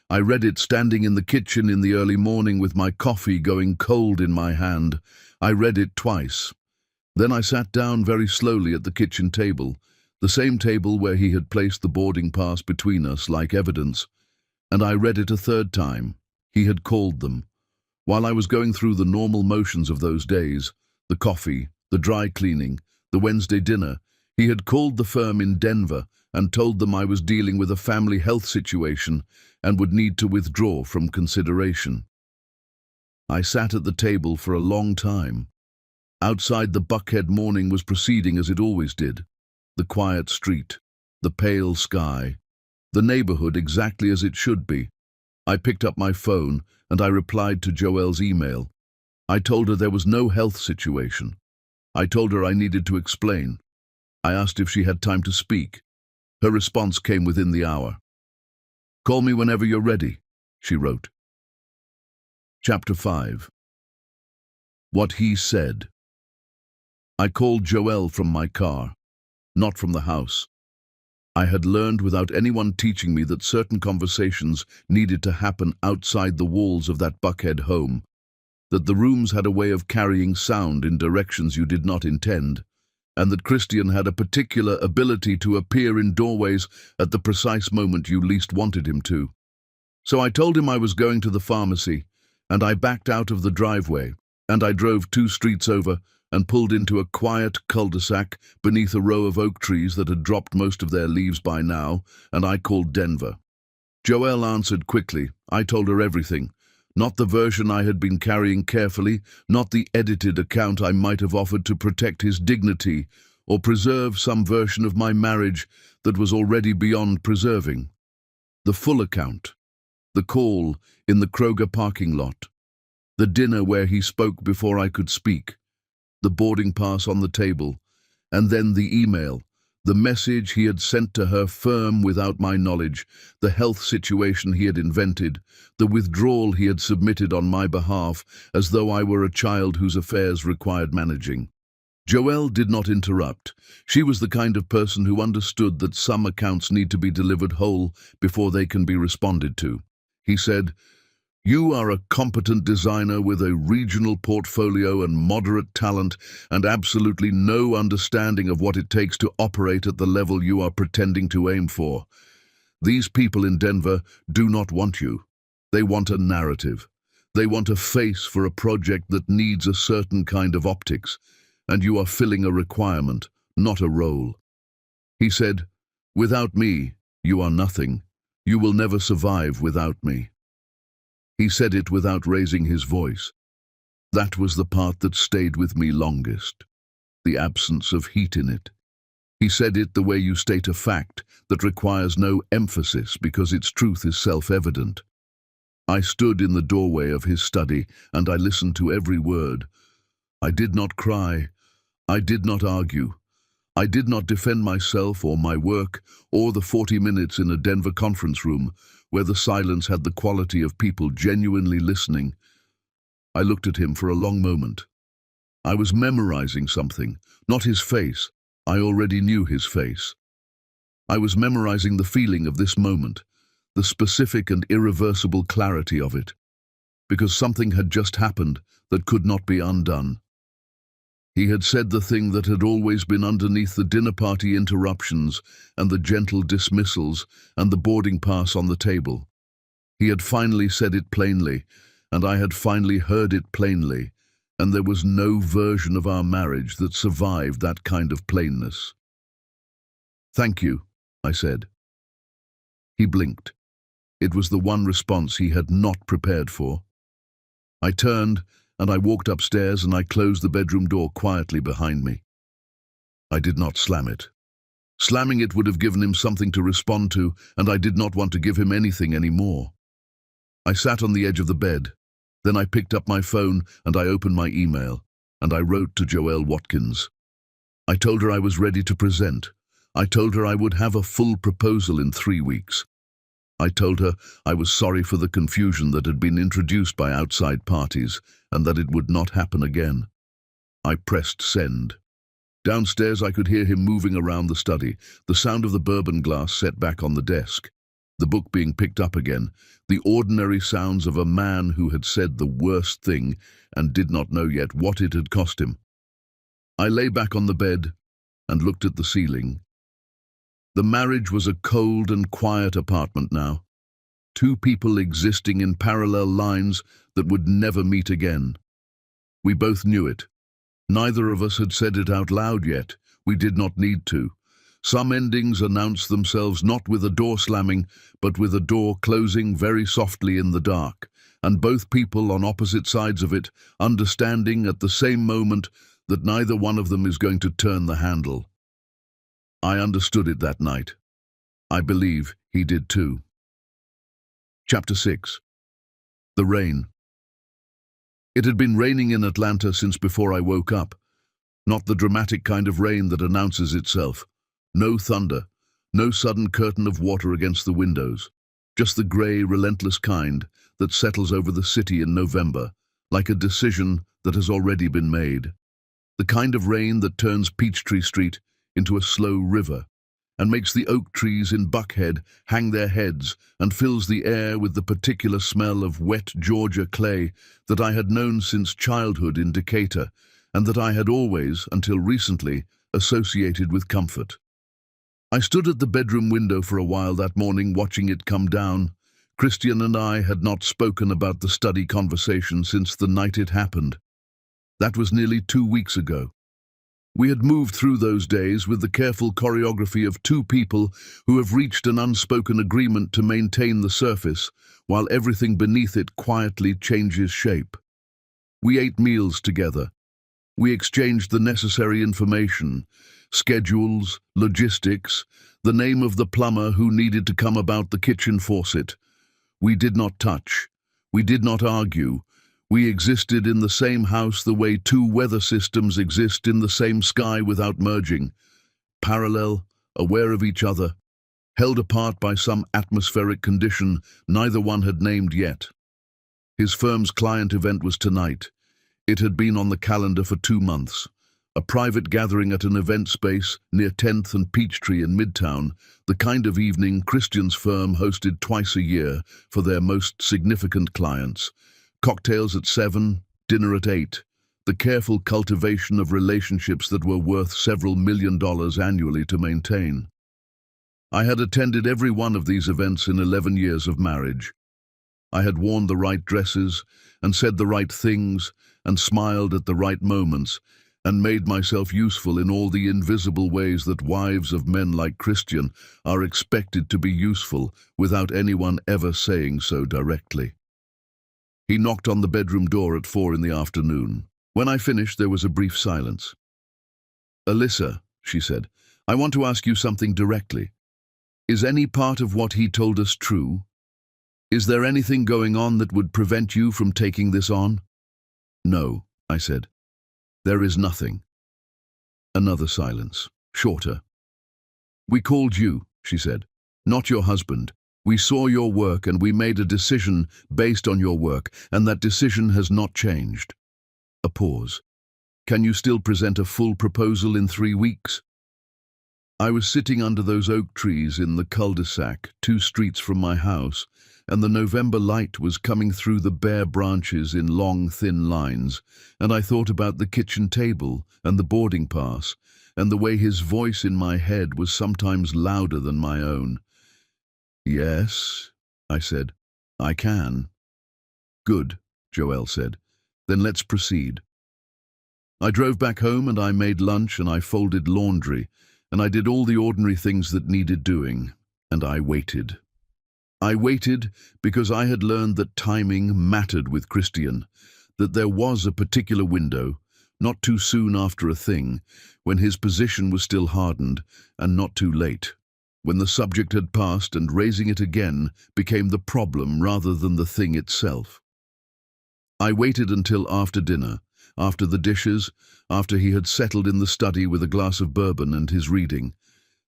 I read it standing in the kitchen in the early morning with my coffee going cold in my hand. I read it twice. Then I sat down very slowly at the kitchen table, the same table where he had placed the boarding pass between us like evidence, and I read it a third time. He had called them. While I was going through the normal motions of those days, the coffee, the dry cleaning, the Wednesday dinner, he had called the firm in Denver and told them I was dealing with a family health situation and would need to withdraw from consideration. I sat at the table for a long time. Outside, the Buckhead morning was proceeding as it always did. The quiet street, the pale sky, the neighborhood exactly as it should be. I picked up my phone and I replied to Joelle's email. I told her there was no health situation. I told her I needed to explain. I asked if she had time to speak. Her response came within the hour. "Call me whenever you're ready," she wrote. Chapter 5. What he said. I called Joelle from my car, not from the house. I had learned without anyone teaching me that certain conversations needed to happen outside the walls of that Buckhead home, that the rooms had a way of carrying sound in directions you did not intend, and that Christian had a particular ability to appear in doorways at the precise moment you least wanted him to. So I told him I was going to the pharmacy, and I backed out of the driveway, and I drove 2 streets over and pulled into a quiet cul-de-sac beneath a row of oak trees that had dropped most of their leaves by now, and I called Denver. Joelle answered quickly. I told her everything. Not the version I had been carrying carefully, not the edited account I might have offered to protect his dignity or preserve some version of my marriage that was already beyond preserving. The full account. The call in the Kroger parking lot. The dinner where he spoke before I could speak. The boarding pass on the table, and then the email, the message he had sent to her firm without my knowledge, the health situation he had invented, the withdrawal he had submitted on my behalf as though I were a child whose affairs required managing. Joelle did not interrupt. She was the kind of person who understood that some accounts need to be delivered whole before they can be responded to. He said, "You are a competent designer with a regional portfolio and moderate talent and absolutely no understanding of what it takes to operate at the level you are pretending to aim for. These people in Denver do not want you. They want a narrative. They want a face for a project that needs a certain kind of optics, and you are filling a requirement, not a role." He said, "Without me, you are nothing. You will never survive without me." He said it without raising his voice. That was the part that stayed with me longest, the absence of heat in it. He said it the way you state a fact that requires no emphasis because its truth is self-evident. I stood in the doorway of his study and I listened to every word. I did not cry. I did not argue. I did not defend myself or my work or the 40 minutes in a Denver conference room where the silence had the quality of people genuinely listening. I looked at him for a long moment. I was memorizing something, not his face. I already knew his face. I was memorizing the feeling of this moment, the specific and irreversible clarity of it, because something had just happened that could not be undone. He had said the thing that had always been underneath the dinner party interruptions and the gentle dismissals and the boarding pass on the table. He had finally said it plainly, and I had finally heard it plainly, and there was no version of our marriage that survived that kind of plainness. "Thank you," I said. He blinked. It was the one response he had not prepared for. I turned, and I walked upstairs and I closed the bedroom door quietly behind me. I did not slam it. Slamming it would have given him something to respond to, and I did not want to give him anything anymore. I sat on the edge of the bed. Then I picked up my phone and I opened my email, and I wrote to Joelle Watkins. I told her I was ready to present. I told her I would have a full proposal in 3 weeks. I told her I was sorry for the confusion that had been introduced by outside parties and that it would not happen again. I pressed send. Downstairs I could hear him moving around the study, the sound of the bourbon glass set back on the desk, the book being picked up again, the ordinary sounds of a man who had said the worst thing and did not know yet what it had cost him. I lay back on the bed and looked at the ceiling. The marriage was a cold and quiet apartment now. 2 people existing in parallel lines that would never meet again. We both knew it. Neither of us had said it out loud yet. We did not need to. Some endings announce themselves not with a door slamming, but with a door closing very softly in the dark, and both people on opposite sides of it understanding at the same moment that neither one of them is going to turn the handle. I understood it that night. I believe he did too. Chapter 6. The Rain. It had been raining in Atlanta since before I woke up. Not the dramatic kind of rain that announces itself. No thunder, no sudden curtain of water against the windows. Just the grey, relentless kind that settles over the city in November, like a decision that has already been made. The kind of rain that turns Peachtree Street into a slow river, and makes the oak trees in Buckhead hang their heads and fills the air with the particular smell of wet Georgia clay that I had known since childhood in Decatur, and that I had always, until recently, associated with comfort. I stood at the bedroom window for a while that morning watching it come down. Christian and I had not spoken about the study conversation since the night it happened. That was nearly 2 weeks ago. We had moved through those days with the careful choreography of 2 people who have reached an unspoken agreement to maintain the surface, while everything beneath it quietly changes shape. We ate meals together. We exchanged the necessary information, schedules, logistics, the name of the plumber who needed to come about the kitchen faucet. We did not touch. We did not argue. We existed in the same house the way 2 weather systems exist in the same sky without merging, parallel, aware of each other, held apart by some atmospheric condition neither one had named yet. His firm's client event was tonight. It had been on the calendar for 2 months. A private gathering at an event space near 10th and Peachtree in Midtown, the kind of evening Christian's firm hosted twice a year for their most significant clients. Cocktails at 7, dinner at 8, the careful cultivation of relationships that were worth several $1 million annually to maintain. I had attended every one of these events in 11 years of marriage. I had worn the right dresses and said the right things and smiled at the right moments and made myself useful in all the invisible ways that wives of men like Christian are expected to be useful without anyone ever saying so directly. He knocked on the bedroom door at 4 in the afternoon. When I finished, there was a brief silence. "Alyssa," she said, "I want to ask you something directly. Is any part of what he told us true? Is there anything going on that would prevent you from taking this on?" "No," I said. "There is nothing." Another silence, shorter. "We called you," she said, "not your husband. We saw your work and we made a decision based on your work, and that decision has not changed." A pause. "Can you still present a full proposal in 3 weeks?" I was sitting under those oak trees in the cul-de-sac 2 streets from my house, and the November light was coming through the bare branches in long, thin lines, and I thought about the kitchen table and the boarding pass, and the way his voice in my head was sometimes louder than my own. "Yes," I said, "I can." "Good," Joelle said. "Then let's proceed." I drove back home and I made lunch and I folded laundry and I did all the ordinary things that needed doing, and I waited. I waited because I had learned that timing mattered with Christian, that there was a particular window, not too soon after a thing, when his position was still hardened, and not too late, when the subject had passed and raising it again became the problem rather than the thing itself. I waited until after dinner, after the dishes, after he had settled in the study with a glass of bourbon and his reading.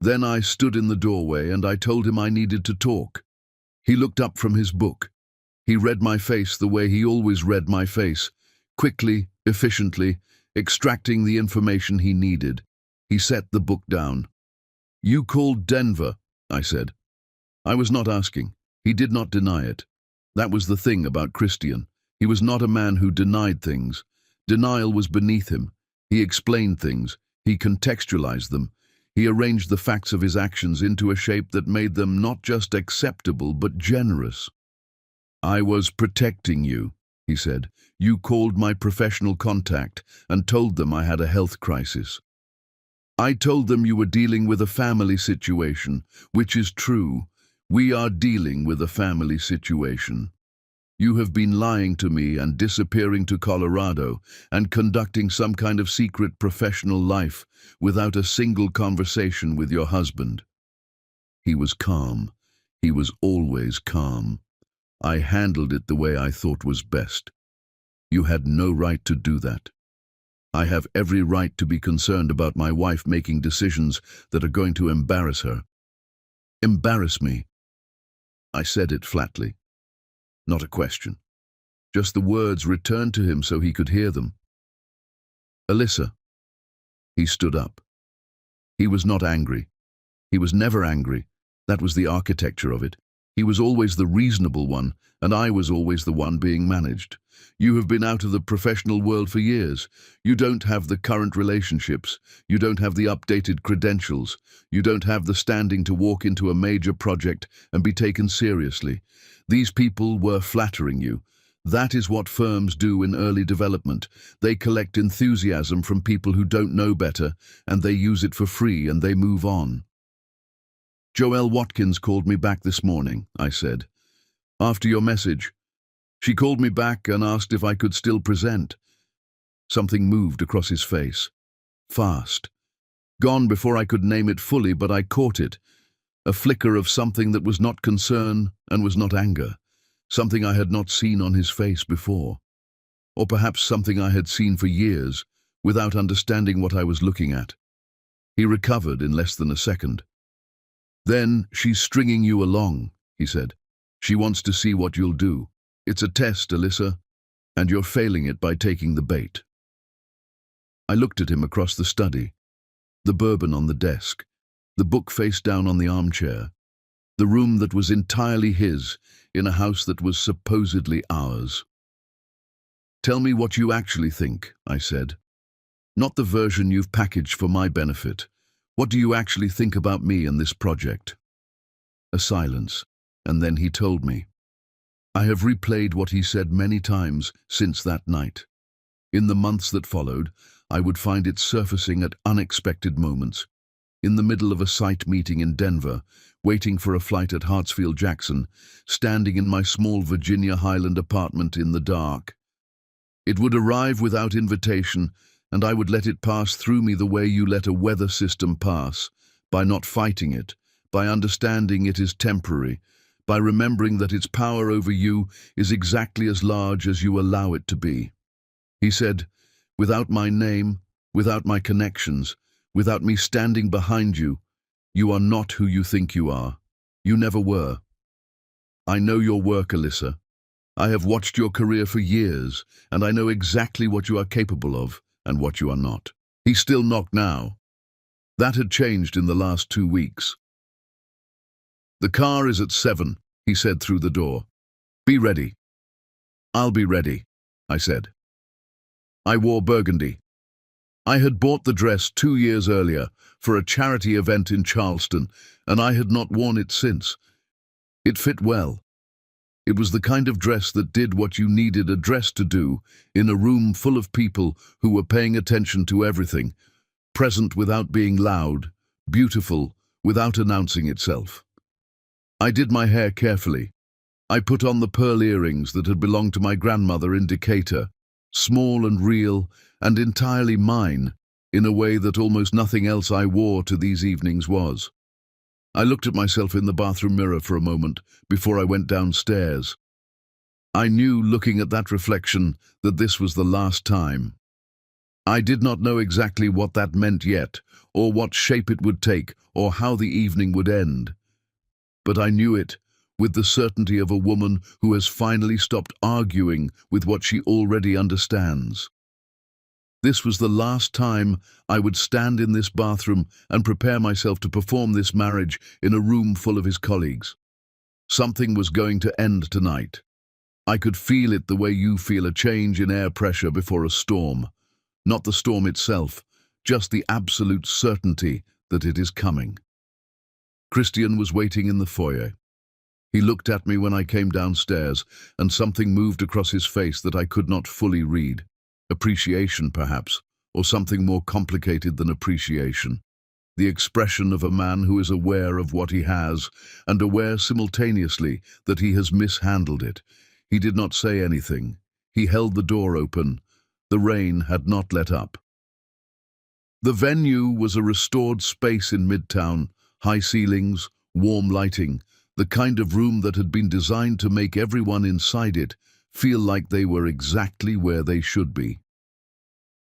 Then I stood in the doorway and I told him I needed to talk. He looked up from his book. He read my face the way he always read my face, quickly, efficiently, extracting the information he needed. He set the book down. "You called Denver," I said. I was not asking. He did not deny it. That was the thing about Christian. He was not a man who denied things. Denial was beneath him. He explained things. He contextualized them. He arranged the facts of his actions into a shape that made them not just acceptable, but generous. "I was protecting you," he said. "You called my professional contact and told them I had a health crisis. I told them you were dealing with a family situation, which is true. We are dealing with a family situation. You have been lying to me and disappearing to Colorado and conducting some kind of secret professional life without a single conversation with your husband." He was calm. He was always calm. I handled it the way I thought was best. "You had no right to do that. I have every right to be concerned about my wife making decisions that are going to embarrass her." "Embarrass me?" I said it flatly. Not a question. Just the words returned to him so he could hear them. "Alyssa." He stood up. He was not angry. He was never angry. That was the architecture of it. He was always the reasonable one, and I was always the one being managed. "You have been out of the professional world for years. You don't have the current relationships. You don't have the updated credentials. You don't have the standing to walk into a major project and be taken seriously. These people were flattering you. That is what firms do in early development. They collect enthusiasm from people who don't know better, and they use it for free and they move on." "Joelle Watkins called me back this morning," I said. "After your message. She called me back and asked if I could still present." Something moved across his face. Fast. Gone before I could name it fully, but I caught it. A flicker of something that was not concern and was not anger. Something I had not seen on his face before. Or perhaps something I had seen for years, without understanding what I was looking at. He recovered in less than a second. "Then she's stringing you along," he said. "She wants to see what you'll do. It's a test, Alyssa, and you're failing it by taking the bait." I looked at him across the study, the bourbon on the desk, the book face down on the armchair, the room that was entirely his in a house that was supposedly ours. "Tell me what you actually think," I said. "Not the version you've packaged for my benefit. What do you actually think about me and this project?" A silence, and then he told me. I have replayed what he said many times since that night. In the months that followed, I would find it surfacing at unexpected moments. In the middle of a site meeting in Denver, waiting for a flight at Hartsfield-Jackson, standing in my small Virginia Highland apartment in the dark. It would arrive without invitation, and I would let it pass through me the way you let a weather system pass, by not fighting it, by understanding it is temporary, by remembering that its power over you is exactly as large as you allow it to be. He said, "Without my name, without my connections, without me standing behind you, you are not who you think you are. You never were. I know your work, Alyssa. I have watched your career for years, and I know exactly what you are capable of and what you are not." He still knocked now. That had changed in the last 2 weeks. "The car is at 7, he said through the door. "Be ready." "I'll be ready," I said. I wore burgundy. I had bought the dress 2 years earlier for a charity event in Charleston, and I had not worn it since. It fit well. It was the kind of dress that did what you needed a dress to do in a room full of people who were paying attention to everything, present without being loud, beautiful without announcing itself. I did my hair carefully. I put on the pearl earrings that had belonged to my grandmother in Decatur. small and real, and entirely mine, in a way that almost nothing else I wore to these evenings was. I looked at myself in the bathroom mirror for a moment before I went downstairs. I knew, looking at that reflection, that this was the last time. I did not know exactly what that meant yet, or what shape it would take, or how the evening would end. But I knew it, with the certainty of a woman who has finally stopped arguing with what she already understands. This was the last time I would stand in this bathroom and prepare myself to perform this marriage in a room full of his colleagues. Something was going to end tonight. I could feel it the way you feel a change in air pressure before a storm. Not the storm itself, just the absolute certainty that it is coming. Christian was waiting in the foyer. He looked at me when I came downstairs, and something moved across his face that I could not fully read. Appreciation, perhaps, or something more complicated than appreciation. The expression of a man who is aware of what he has, and aware simultaneously that he has mishandled it. He did not say anything. He held the door open. The rain had not let up. The venue was a restored space in Midtown, high ceilings, warm lighting, the kind of room that had been designed to make everyone inside it feel like they were exactly where they should be.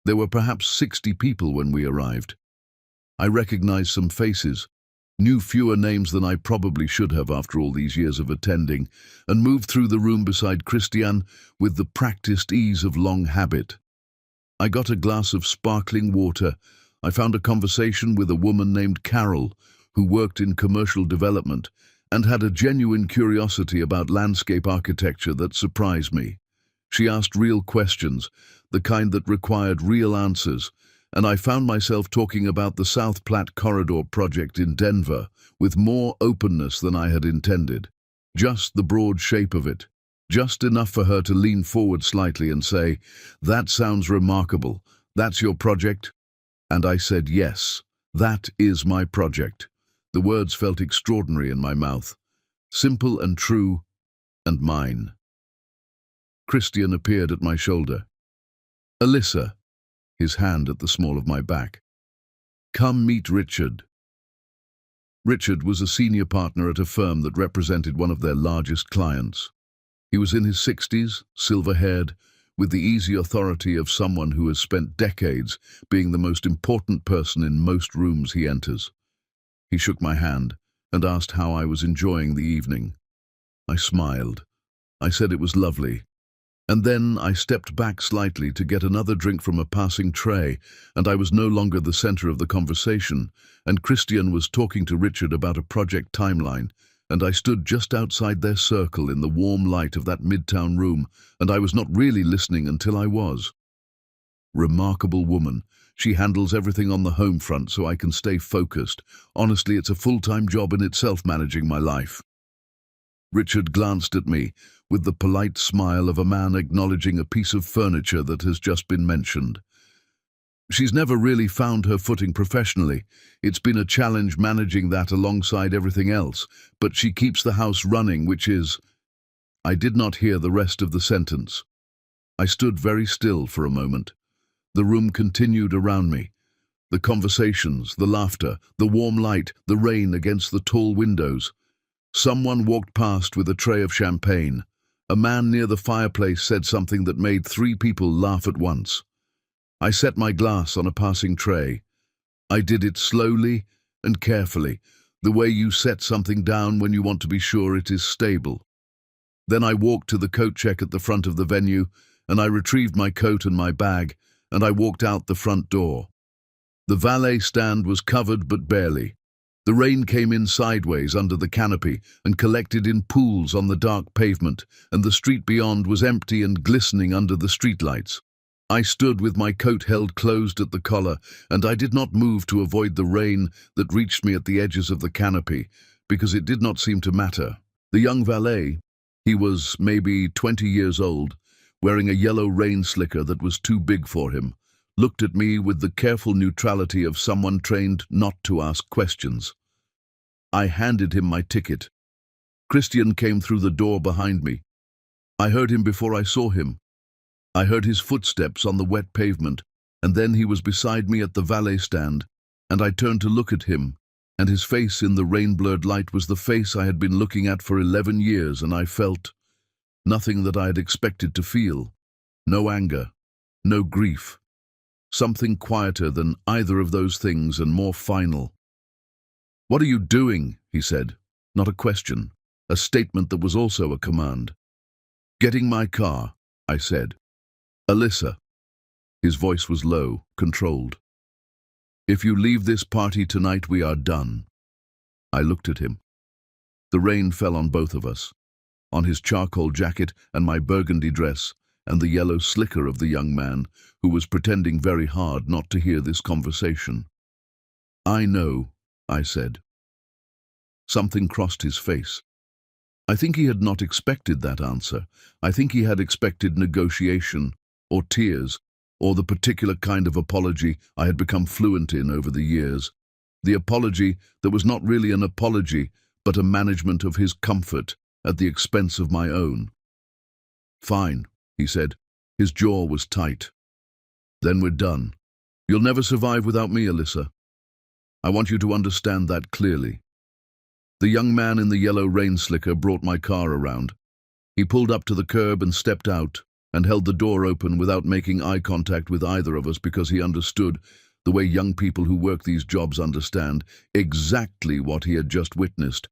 There were perhaps 60 people when we arrived. I recognized some faces, knew fewer names than I probably should have after all these years of attending, and moved through the room beside Christian with the practiced ease of long habit. I got a glass of sparkling water. I found a conversation with a woman named Carol, who worked in commercial development and had a genuine curiosity about landscape architecture that surprised me. She asked real questions, the kind that required real answers, and I found myself talking about the South Platte Corridor project in Denver with more openness than I had intended. Just the broad shape of it. Just enough for her to lean forward slightly and say, "That sounds remarkable. That's your project?" And I said, "Yes, that is my project." The words felt extraordinary in my mouth. Simple and true, and mine. Christian appeared at my shoulder. "Alyssa," his hand at the small of my back. "Come meet Richard." Richard was a senior partner at a firm that represented one of their largest clients. He was in his 60s, silver-haired, with the easy authority of someone who has spent decades being the most important person in most rooms he enters. He shook my hand and asked how I was enjoying the evening. I smiled. I said it was lovely. And then I stepped back slightly to get another drink from a passing tray, and I was no longer the center of the conversation, and Christian was talking to Richard about a project timeline, and I stood just outside their circle in the warm light of that midtown room, and I was not really listening until I was. Remarkable woman. She handles everything on the home front so I can stay focused. Honestly, it's a full-time job in itself managing my life. Richard glanced at me with the polite smile of a man acknowledging a piece of furniture that has just been mentioned. She's never really found her footing professionally. It's been a challenge managing that alongside everything else, but she keeps the house running, which is... I did not hear the rest of the sentence. I stood very still for a moment. The room continued around me. The conversations, the laughter, the warm light, the rain against the tall windows. Someone walked past with a tray of champagne. A man near the fireplace said something that made 3 people laugh at once. I set my glass on a passing tray. I did it slowly and carefully, the way you set something down when you want to be sure it is stable. Then I walked to the coat check at the front of the venue, and I retrieved my coat and my bag, and I walked out the front door. The valet stand was covered but barely. The rain came in sideways under the canopy and collected in pools on the dark pavement, and the street beyond was empty and glistening under the streetlights. I stood with my coat held closed at the collar, and I did not move to avoid the rain that reached me at the edges of the canopy, because it did not seem to matter. The young valet, he was maybe 20 years old, wearing a yellow rain slicker that was too big for him, looked at me with the careful neutrality of someone trained not to ask questions. I handed him my ticket. Christian came through the door behind me. I heard him before I saw him. I heard his footsteps on the wet pavement, and then he was beside me at the valet stand, and I turned to look at him, and his face in the rain-blurred light was the face I had been looking at for 11 years, and I felt nothing that I had expected to feel. No anger, no grief. Something quieter than either of those things and more final. "What are you doing?" he said. Not a question, a statement that was also a command. "Getting my car," I said. "Alyssa." His voice was low, controlled. "If you leave this party tonight, we are done." I looked at him. The rain fell on both of us, on his charcoal jacket and my burgundy dress, and the yellow slicker of the young man, who was pretending very hard not to hear this conversation. "I know," I said. Something crossed his face. I think he had not expected that answer. I think he had expected negotiation, or tears, or the particular kind of apology I had become fluent in over the years. The apology that was not really an apology, but a management of his comfort at the expense of my own. "Fine," he said. His jaw was tight. "Then we're done. You'll never survive without me, Alyssa. I want you to understand that clearly." The young man in the yellow rain slicker brought my car around. He pulled up to the curb and stepped out, and held the door open without making eye contact with either of us, because he understood, the way young people who work these jobs understand, exactly what he had just witnessed.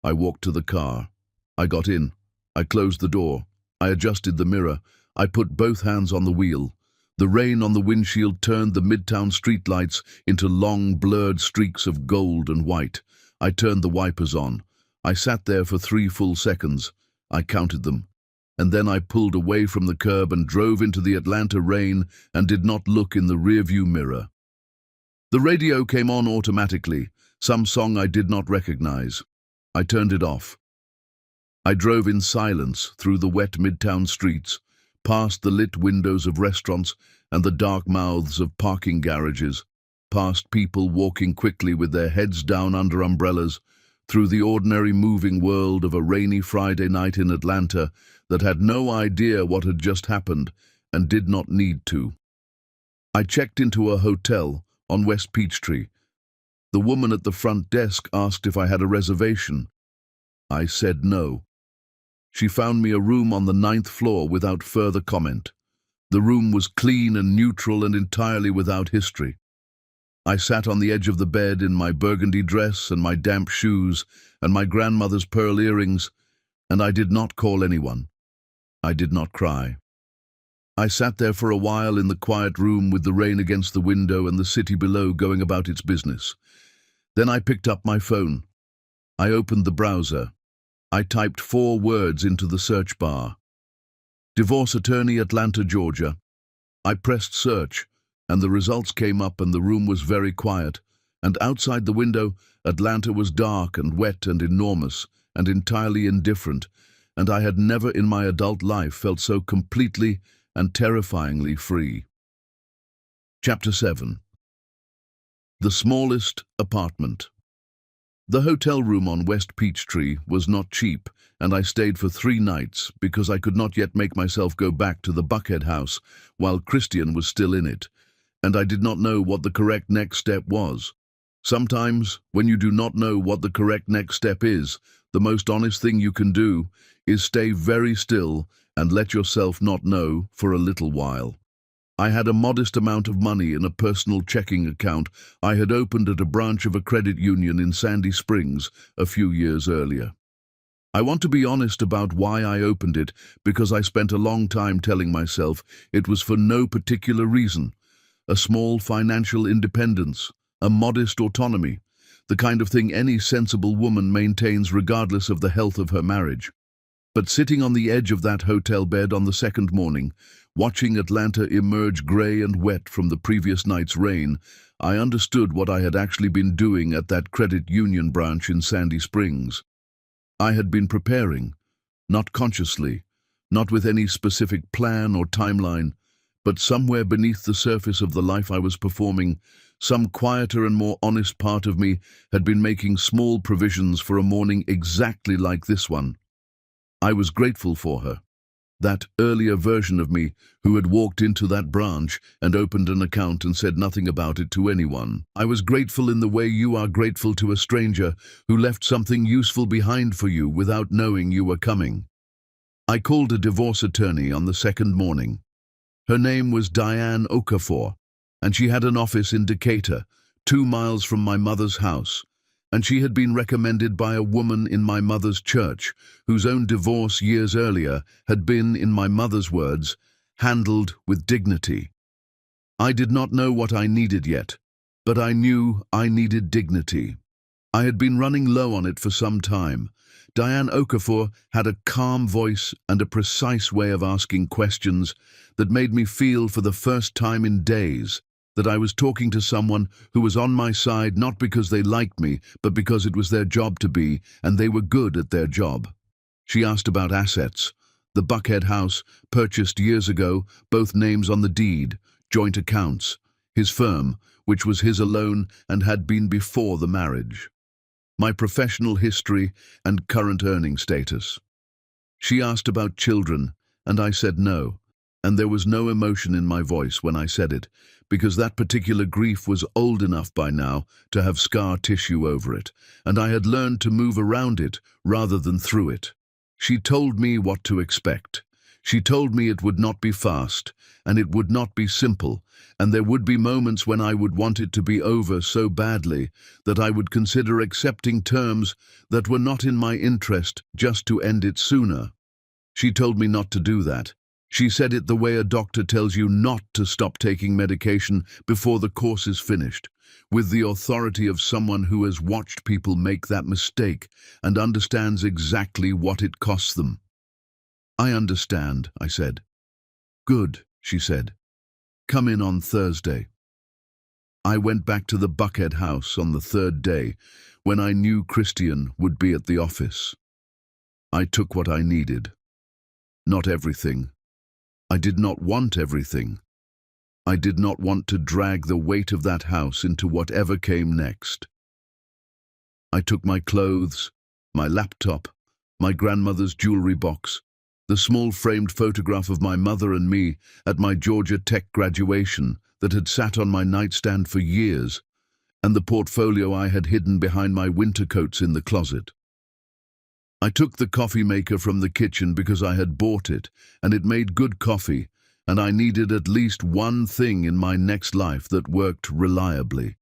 I walked to the car. I got in. I closed the door. I adjusted the mirror. I put both hands on the wheel. The rain on the windshield turned the midtown streetlights into long, blurred streaks of gold and white. I turned the wipers on. I sat there for 3 full seconds. I counted them. And then I pulled away from the curb and drove into the Atlanta rain and did not look in the rearview mirror. The radio came on automatically, some song I did not recognize. I turned it off. I drove in silence through the wet midtown streets, past the lit windows of restaurants and the dark mouths of parking garages, past people walking quickly with their heads down under umbrellas, through the ordinary moving world of a rainy Friday night in Atlanta that had no idea what had just happened and did not need to. I checked into a hotel on West Peachtree. The woman at the front desk asked if I had a reservation. I said no. She found me a room on the 9th floor without further comment. The room was clean and neutral and entirely without history. I sat on the edge of the bed in my burgundy dress and my damp shoes and my grandmother's pearl earrings, and I did not call anyone. I did not cry. I sat there for a while in the quiet room with the rain against the window and the city below going about its business. Then I picked up my phone. I opened the browser. I typed 4 words into the search bar. "Divorce attorney, Atlanta, Georgia." I pressed search, and the results came up, and the room was very quiet, and outside the window, Atlanta was dark and wet and enormous and entirely indifferent, and I had never in my adult life felt so completely and terrifyingly free. Chapter 7. The smallest apartment. The hotel room on West Peachtree was not cheap, and I stayed for 3 nights because I could not yet make myself go back to the Buckhead house while Christian was still in it, and I did not know what the correct next step was. Sometimes, when you do not know what the correct next step is, the most honest thing you can do is stay very still and let yourself not know for a little while. I had a modest amount of money in a personal checking account I had opened at a branch of a credit union in Sandy Springs a few years earlier. I want to be honest about why I opened it, because I spent a long time telling myself it was for no particular reason. A small financial independence, a modest autonomy, the kind of thing any sensible woman maintains regardless of the health of her marriage. But sitting on the edge of that hotel bed on the second morning, watching Atlanta emerge grey and wet from the previous night's rain, I understood what I had actually been doing at that credit union branch in Sandy Springs. I had been preparing, not consciously, not with any specific plan or timeline, but somewhere beneath the surface of the life I was performing, some quieter and more honest part of me had been making small provisions for a morning exactly like this one. I was grateful for her. That earlier version of me who had walked into that branch and opened an account and said nothing about it to anyone. I was grateful in the way you are grateful to a stranger who left something useful behind for you without knowing you were coming. I called a divorce attorney on the second morning. Her name was Diane Okafor, and she had an office in Decatur, 2 miles from my mother's house, and she had been recommended by a woman in my mother's church, whose own divorce years earlier had been, in my mother's words, handled with dignity. I did not know what I needed yet, but I knew I needed dignity. I had been running low on it for some time. Diane Okafor had a calm voice and a precise way of asking questions that made me feel for the first time in days that I was talking to someone who was on my side not because they liked me, but because it was their job to be, and they were good at their job. She asked about assets. The Buckhead house, purchased years ago, both names on the deed, joint accounts. His firm, which was his alone and had been before the marriage. My professional history and current earning status. She asked about children, and I said no, and there was no emotion in my voice when I said it, because that particular grief was old enough by now to have scar tissue over it, and I had learned to move around it rather than through it. She told me what to expect. She told me it would not be fast, and it would not be simple, and there would be moments when I would want it to be over so badly that I would consider accepting terms that were not in my interest just to end it sooner. She told me not to do that. She said it the way a doctor tells you not to stop taking medication before the course is finished, with the authority of someone who has watched people make that mistake and understands exactly what it costs them. I understand, I said. Good, she said. Come in on Thursday. I went back to the Buckhead house on the third day, when I knew Christian would be at the office. I took what I needed. Not everything. I did not want everything. I did not want to drag the weight of that house into whatever came next. I took my clothes, my laptop, my grandmother's jewelry box, the small framed photograph of my mother and me at my Georgia Tech graduation that had sat on my nightstand for years, and the portfolio I had hidden behind my winter coats in the closet. I took the coffee maker from the kitchen because I had bought it, and it made good coffee, and I needed at least one thing in my next life that worked reliably.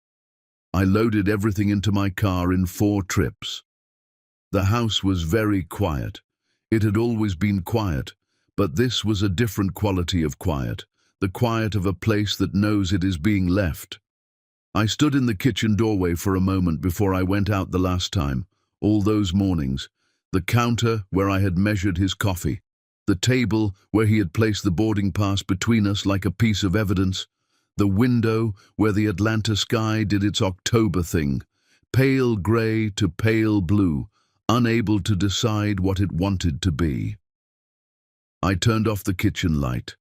I loaded everything into my car in 4 trips. The house was very quiet. It had always been quiet, but this was a different quality of quiet, the quiet of a place that knows it is being left. I stood in the kitchen doorway for a moment before I went out the last time, all those mornings. The counter where I had measured his coffee, the table where he had placed the boarding pass between us like a piece of evidence, the window where the Atlanta sky did its October thing, pale grey to pale blue, unable to decide what it wanted to be. I turned off the kitchen light.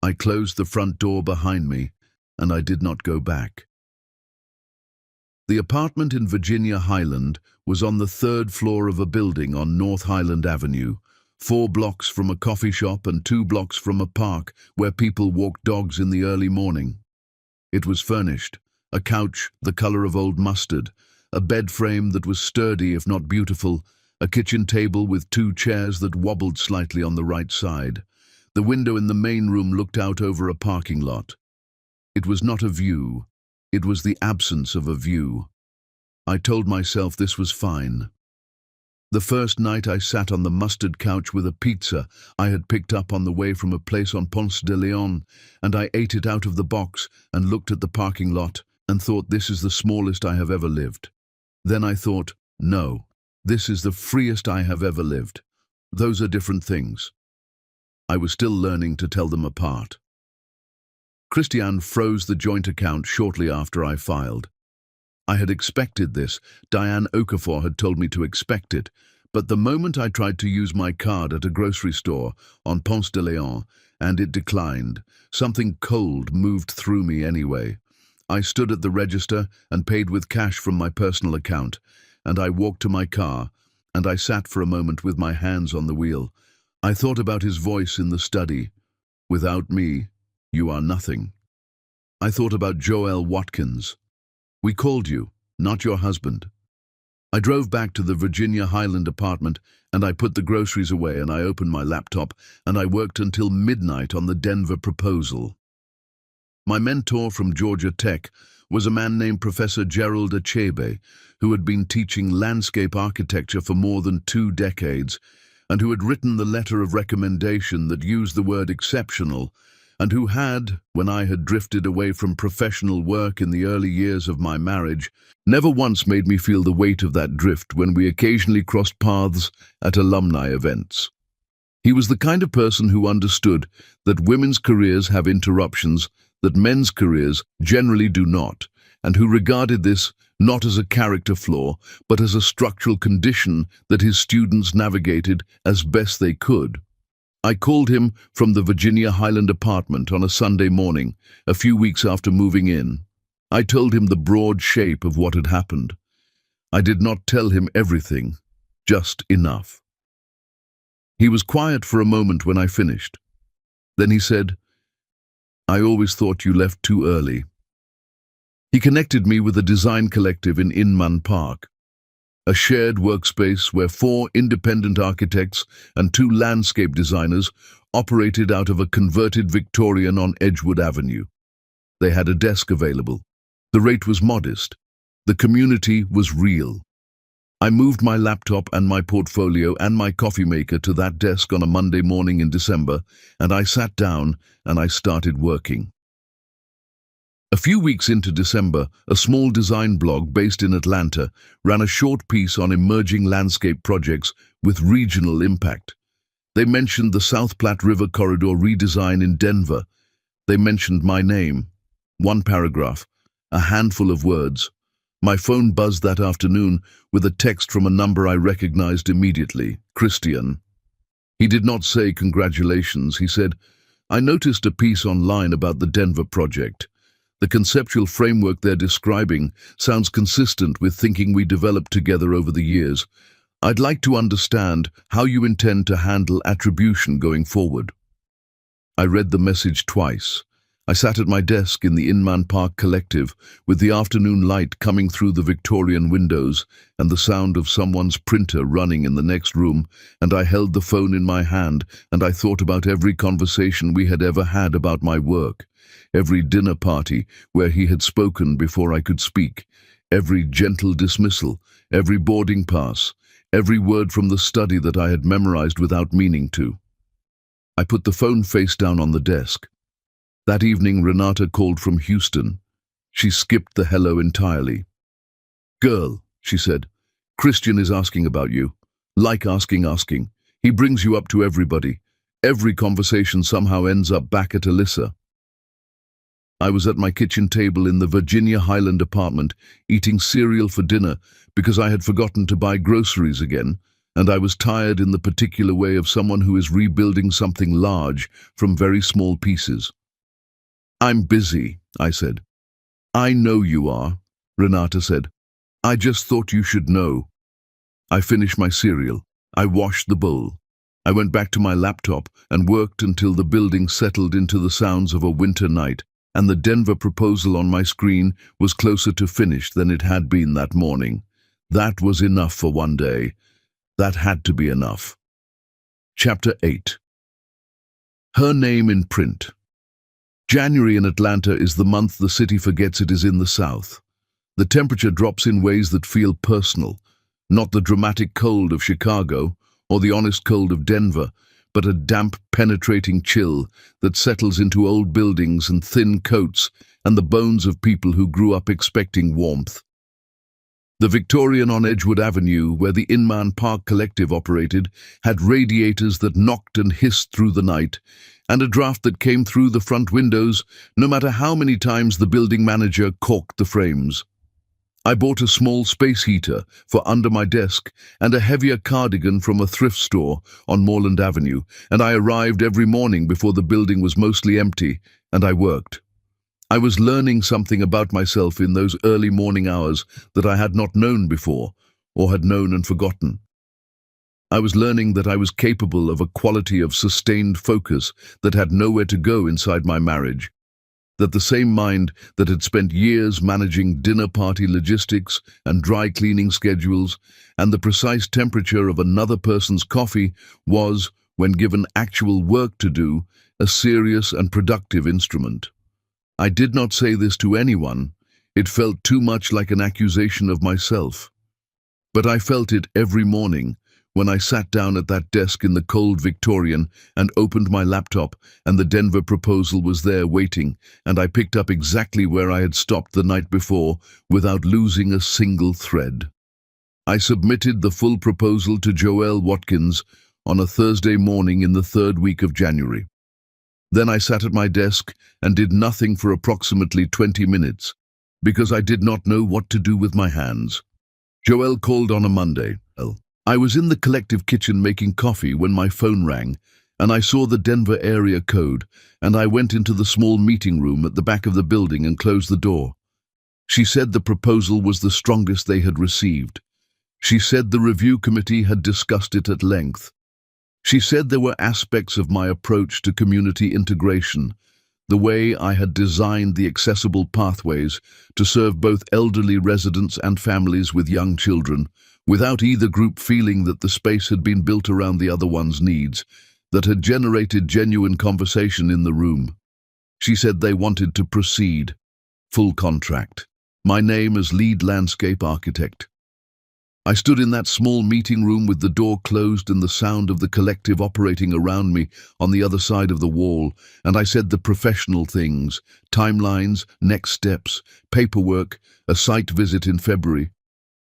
I closed the front door behind me, and I did not go back. The apartment in Virginia Highland was on the 3rd floor of a building on North Highland Avenue, 4 blocks from a coffee shop and 2 blocks from a park where people walked dogs in the early morning. It was furnished, a couch the color of old mustard, a bed frame that was sturdy if not beautiful, a kitchen table with 2 chairs that wobbled slightly on the right side. The window in the main room looked out over a parking lot. It was not a view. It was the absence of a view. I told myself this was fine. The first night I sat on the mustard couch with a pizza I had picked up on the way from a place on Ponce de Leon, and I ate it out of the box and looked at the parking lot and thought, this is the smallest I have ever lived. Then I thought, no, this is the freest I have ever lived. Those are different things. I was still learning to tell them apart. Christian froze the joint account shortly after I filed. I had expected this. Diane Okafor had told me to expect it, but the moment I tried to use my card at a grocery store on Ponce de Leon and it declined, something cold moved through me anyway. I stood at the register and paid with cash from my personal account, and I walked to my car, and I sat for a moment with my hands on the wheel. I thought about his voice in the study. Without me, you are nothing. I thought about Joel Watkins. We called you, not your husband. I drove back to the Virginia Highland apartment and I put the groceries away and I opened my laptop and I worked until midnight on the Denver proposal. My mentor from Georgia Tech was a man named Professor Richerℹ, who had been teaching landscape architecture for more than 2 decades and who had written the letter of recommendation that used the word exceptional, and who had, when I had drifted away from professional work in the early years of my marriage, never once made me feel the weight of that drift when we occasionally crossed paths at alumni events. He was the kind of person who understood that women's careers have interruptions that men's careers generally do not, and who regarded this not as a character flaw, but as a structural condition that his students navigated as best they could. I called him from the Virginia Highland apartment on a Sunday morning, a few weeks after moving in. I told him the broad shape of what had happened. I did not tell him everything, just enough. He was quiet for a moment when I finished. Then he said, "I always thought you left too early." He connected me with a design collective in Inman Park, a shared workspace where 4 independent architects and 2 landscape designers operated out of a converted Victorian on Edgewood Avenue. They had a desk available. The rate was modest. The community was real. I moved my laptop and my portfolio and my coffee maker to that desk on a Monday morning in December, and I sat down and I started working. A few weeks into December, a small design blog based in Atlanta ran a short piece on emerging landscape projects with regional impact. They mentioned the South Platte River Corridor redesign in Denver. They mentioned my name. 1 paragraph, a handful of words. My phone buzzed that afternoon with a text from a number I recognized immediately, Christian. He did not say congratulations. He said, "I noticed a piece online about the Denver project. The conceptual framework they're describing sounds consistent with thinking we developed together over the years. I'd like to understand how you intend to handle attribution going forward." I read the message twice. I sat at my desk in the Inman Park Collective with the afternoon light coming through the Victorian windows and the sound of someone's printer running in the next room, and I held the phone in my hand and I thought about every conversation we had ever had about my work, every dinner party where he had spoken before I could speak, every gentle dismissal, every boarding pass, every word from the study that I had memorized without meaning to. I put the phone face down on the desk. That evening, Renata called from Houston. She skipped the hello entirely. "Girl," she said, "Christian is asking about you. Like asking. He brings you up to everybody. Every conversation somehow ends up back at Alyssa." I was at my kitchen table in the Virginia Highland apartment, eating cereal for dinner because I had forgotten to buy groceries again, and I was tired in the particular way of someone who is rebuilding something large from very small pieces. "I'm busy," I said. "I know you are," Renata said. "I just thought you should know." I finished my cereal. I washed the bowl. I went back to my laptop and worked until the building settled into the sounds of a winter night, and the Denver proposal on my screen was closer to finished than it had been that morning. That was enough for one day. That had to be enough. Chapter 8. Her name in print. January in Atlanta is the month the city forgets it is in the South. The temperature drops in ways that feel personal, not the dramatic cold of Chicago or the honest cold of Denver, but a damp, penetrating chill that settles into old buildings and thin coats and the bones of people who grew up expecting warmth. The Victorian on Edgewood Avenue, where the Inman Park Collective operated, had radiators that knocked and hissed through the night, and a draft that came through the front windows, no matter how many times the building manager caulked the frames. I bought a small space heater for under my desk and a heavier cardigan from a thrift store on Moreland Avenue, and I arrived every morning before the building was mostly empty, and I worked. I was learning something about myself in those early morning hours that I had not known before, or had known and forgotten. I was learning that I was capable of a quality of sustained focus that had nowhere to go inside my marriage. That the same mind that had spent years managing dinner party logistics and dry cleaning schedules and the precise temperature of another person's coffee was, when given actual work to do, a serious and productive instrument. I did not say this to anyone. It felt too much like an accusation of myself. But I felt it every morning when I sat down at that desk in the cold Victorian and opened my laptop, and the Denver proposal was there waiting, and I picked up exactly where I had stopped the night before without losing a single thread. I submitted the full proposal to Joelle Watkins on a Thursday morning in the third week of January. Then I sat at my desk and did nothing for approximately 20 minutes, because I did not know what to do with my hands. Joelle called on a Monday. I was in the collective kitchen making coffee when my phone rang, and I saw the Denver area code, and I went into the small meeting room at the back of the building and closed the door. She said the proposal was the strongest they had received. She said the review committee had discussed it at length. She said there were aspects of my approach to community integration, the way I had designed the accessible pathways to serve both elderly residents and families with young children, without either group feeling that the space had been built around the other one's needs, that had generated genuine conversation in the room. She said they wanted to proceed. Full contract. My name as lead landscape architect. I stood in that small meeting room with the door closed and the sound of the collective operating around me on the other side of the wall, and I said the professional things, timelines, next steps, paperwork, a site visit in February.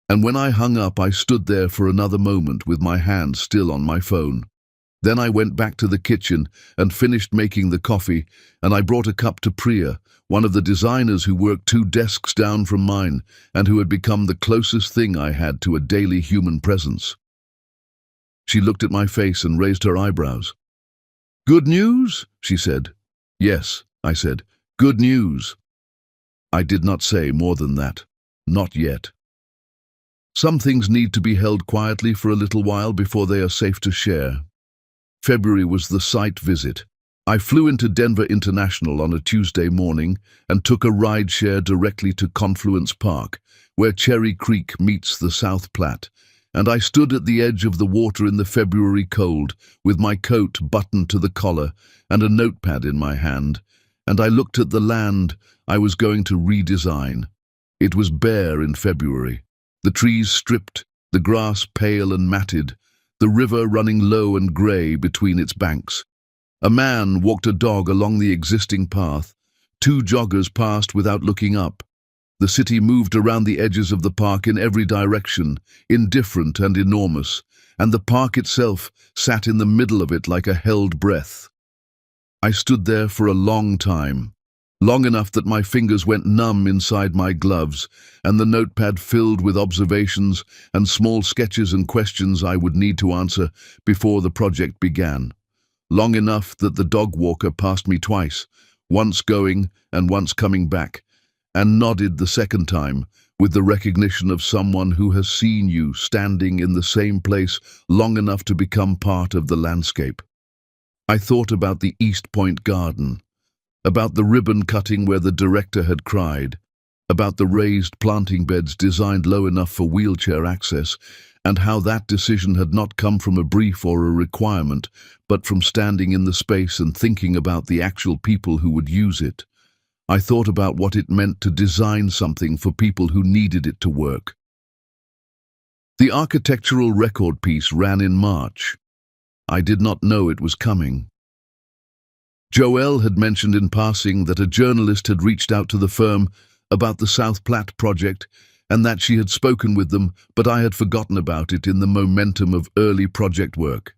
And when I hung up, I stood there for another moment with my hand still on my phone. Then I went back to the kitchen and finished making the coffee, and I brought a cup to Priya, one of the designers who worked 2 desks down from mine and who had become the closest thing I had to a daily human presence. She looked at my face and raised her eyebrows. "Good news?" she said. "Yes," I said. "Good news." I did not say more than that. Not yet. Some things need to be held quietly for a little while before they are safe to share. February was the site visit. I flew into Denver International on a Tuesday morning and took a ride-share directly to Confluence Park, where Cherry Creek meets the South Platte, and I stood at the edge of the water in the February cold, with my coat buttoned to the collar and a notepad in my hand, and I looked at the land I was going to redesign. It was bare in February. The trees stripped, the grass pale and matted, the river running low and grey between its banks. A man walked a dog along the existing path. 2 joggers passed without looking up. The city moved around the edges of the park in every direction, indifferent and enormous, and the park itself sat in the middle of it like a held breath. I stood there for a long time. Long enough that my fingers went numb inside my gloves, and the notepad filled with observations and small sketches and questions I would need to answer before the project began. Long enough that the dog walker passed me twice, once going and once coming back, and nodded the second time with the recognition of someone who has seen you standing in the same place long enough to become part of the landscape. I thought about the East Point garden, about the ribbon cutting where the director had cried, about the raised planting beds designed low enough for wheelchair access, and how that decision had not come from a brief or a requirement, but from standing in the space and thinking about the actual people who would use it. I thought about what it meant to design something for people who needed it to work. The architectural record piece ran in March. I did not know it was coming. Joelle had mentioned in passing that a journalist had reached out to the firm about the South Platte project and that she had spoken with them, but I had forgotten about it in the momentum of early project work.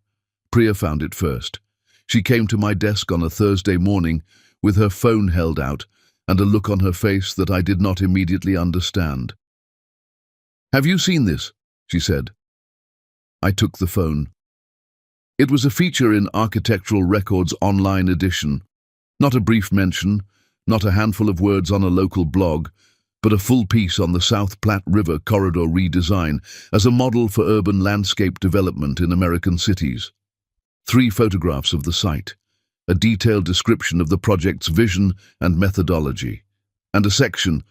Priya found it first. She came to my desk on a Thursday morning with her phone held out and a look on her face that I did not immediately understand. "Have you seen this?" she said. I took the phone. It was a feature in Architectural Records' online edition. Not a brief mention, not a handful of words on a local blog, but a full piece on the South Platte River corridor redesign as a model for urban landscape development in American cities. 3 photographs of the site, a detailed description of the project's vision and methodology, and a section,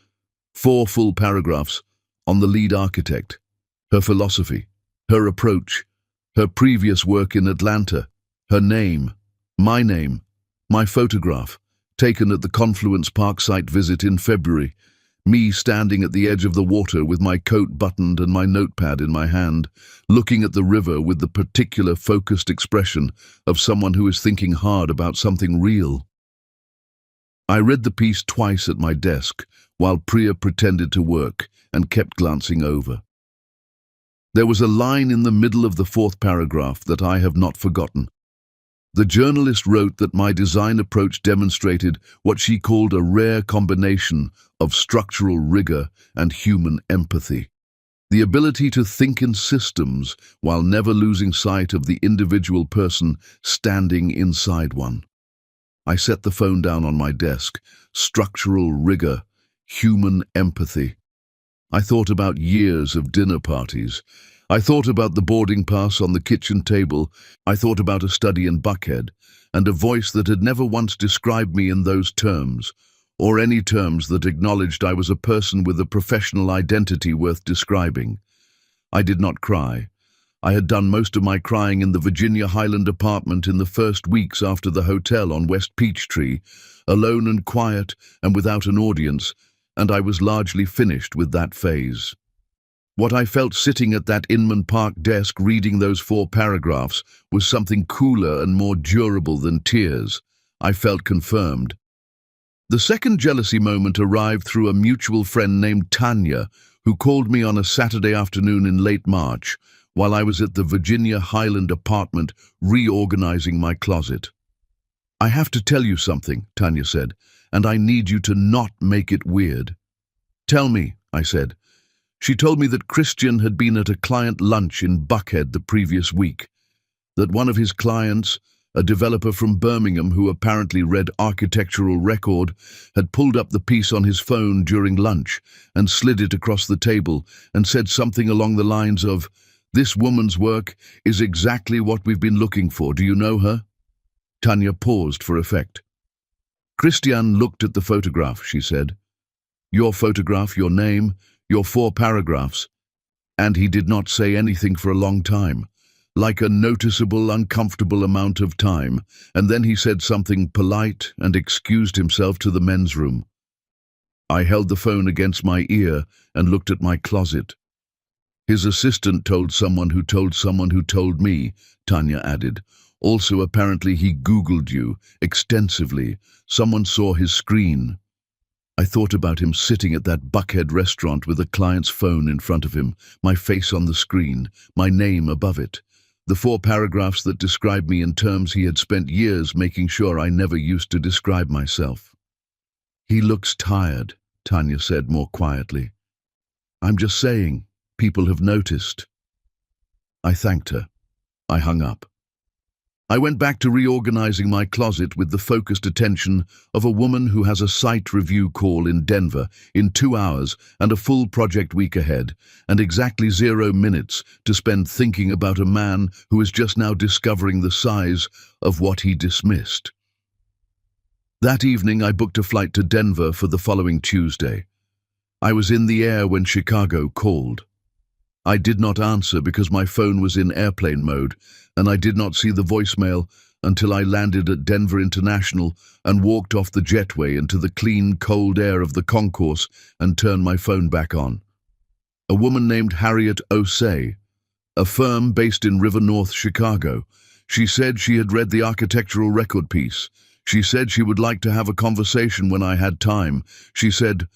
4 full paragraphs, on the lead architect, her philosophy, her approach, her previous work in Atlanta, her name, my photograph, taken at the Confluence Park site visit in February, me standing at the edge of the water with my coat buttoned and my notepad in my hand, looking at the river with the particular focused expression of someone who is thinking hard about something real. I read the piece twice at my desk, while Priya pretended to work and kept glancing over. There was a line in the middle of the 4th paragraph that I have not forgotten. The journalist wrote that my design approach demonstrated what she called a rare combination of structural rigor and human empathy. The ability to think in systems while never losing sight of the individual person standing inside one. I set the phone down on my desk. Structural rigor, human empathy. I thought about years of dinner parties. I thought about the boarding pass on the kitchen table. I thought about a study in Buckhead, and a voice that had never once described me in those terms, or any terms that acknowledged I was a person with a professional identity worth describing. I did not cry. I had done most of my crying in the Virginia Highland apartment in the first weeks after the hotel on West Peachtree, alone and quiet and without an audience, and I was largely finished with that phase. What I felt sitting at that Inman Park desk reading those 4 paragraphs was something cooler and more durable than tears. I felt confirmed. The second jealousy moment arrived through a mutual friend named Tanya, who called me on a Saturday afternoon in late March, while I was at the Virginia Highland apartment reorganizing my closet. "I have to tell you something," Tanya said, "and I need you to not make it weird." "Tell me," I said. She told me that Christian had been at a client lunch in Buckhead the previous week, that one of his clients, a developer from Birmingham who apparently read Architectural Record, had pulled up the piece on his phone during lunch and slid it across the table and said something along the lines of, "This woman's work is exactly what we've been looking for. Do you know her?" Tanya paused for effect. "Christian looked at the photograph," she said. "Your photograph, your name, your 4 paragraphs." And he did not say anything for a long time, like a noticeable, uncomfortable amount of time, and then he said something polite and excused himself to the men's room. I held the phone against my ear and looked at my closet. "His assistant told someone who told someone who told me," Tanya added. "Also, apparently he Googled you extensively. Someone saw his screen." I thought about him sitting at that Buckhead restaurant with a client's phone in front of him, my face on the screen, my name above it. The 4 paragraphs that described me in terms he had spent years making sure I never used to describe myself. "He looks tired," Tanya said more quietly. "I'm just saying, people have noticed." I thanked her. I hung up. I went back to reorganizing my closet with the focused attention of a woman who has a site review call in Denver in 2 hours and a full project week ahead, and exactly 0 minutes to spend thinking about a man who is just now discovering the size of what he dismissed. That evening I booked a flight to Denver for the following Tuesday. I was in the air when Chicago called. I did not answer because my phone was in airplane mode, and I did not see the voicemail until I landed at Denver International and walked off the jetway into the clean, cold air of the concourse and turned my phone back on. A woman named Harriet Osei, a firm based in River North, Chicago. She said she had read the Architectural Record piece. She said she would like to have a conversation when I had time. She said,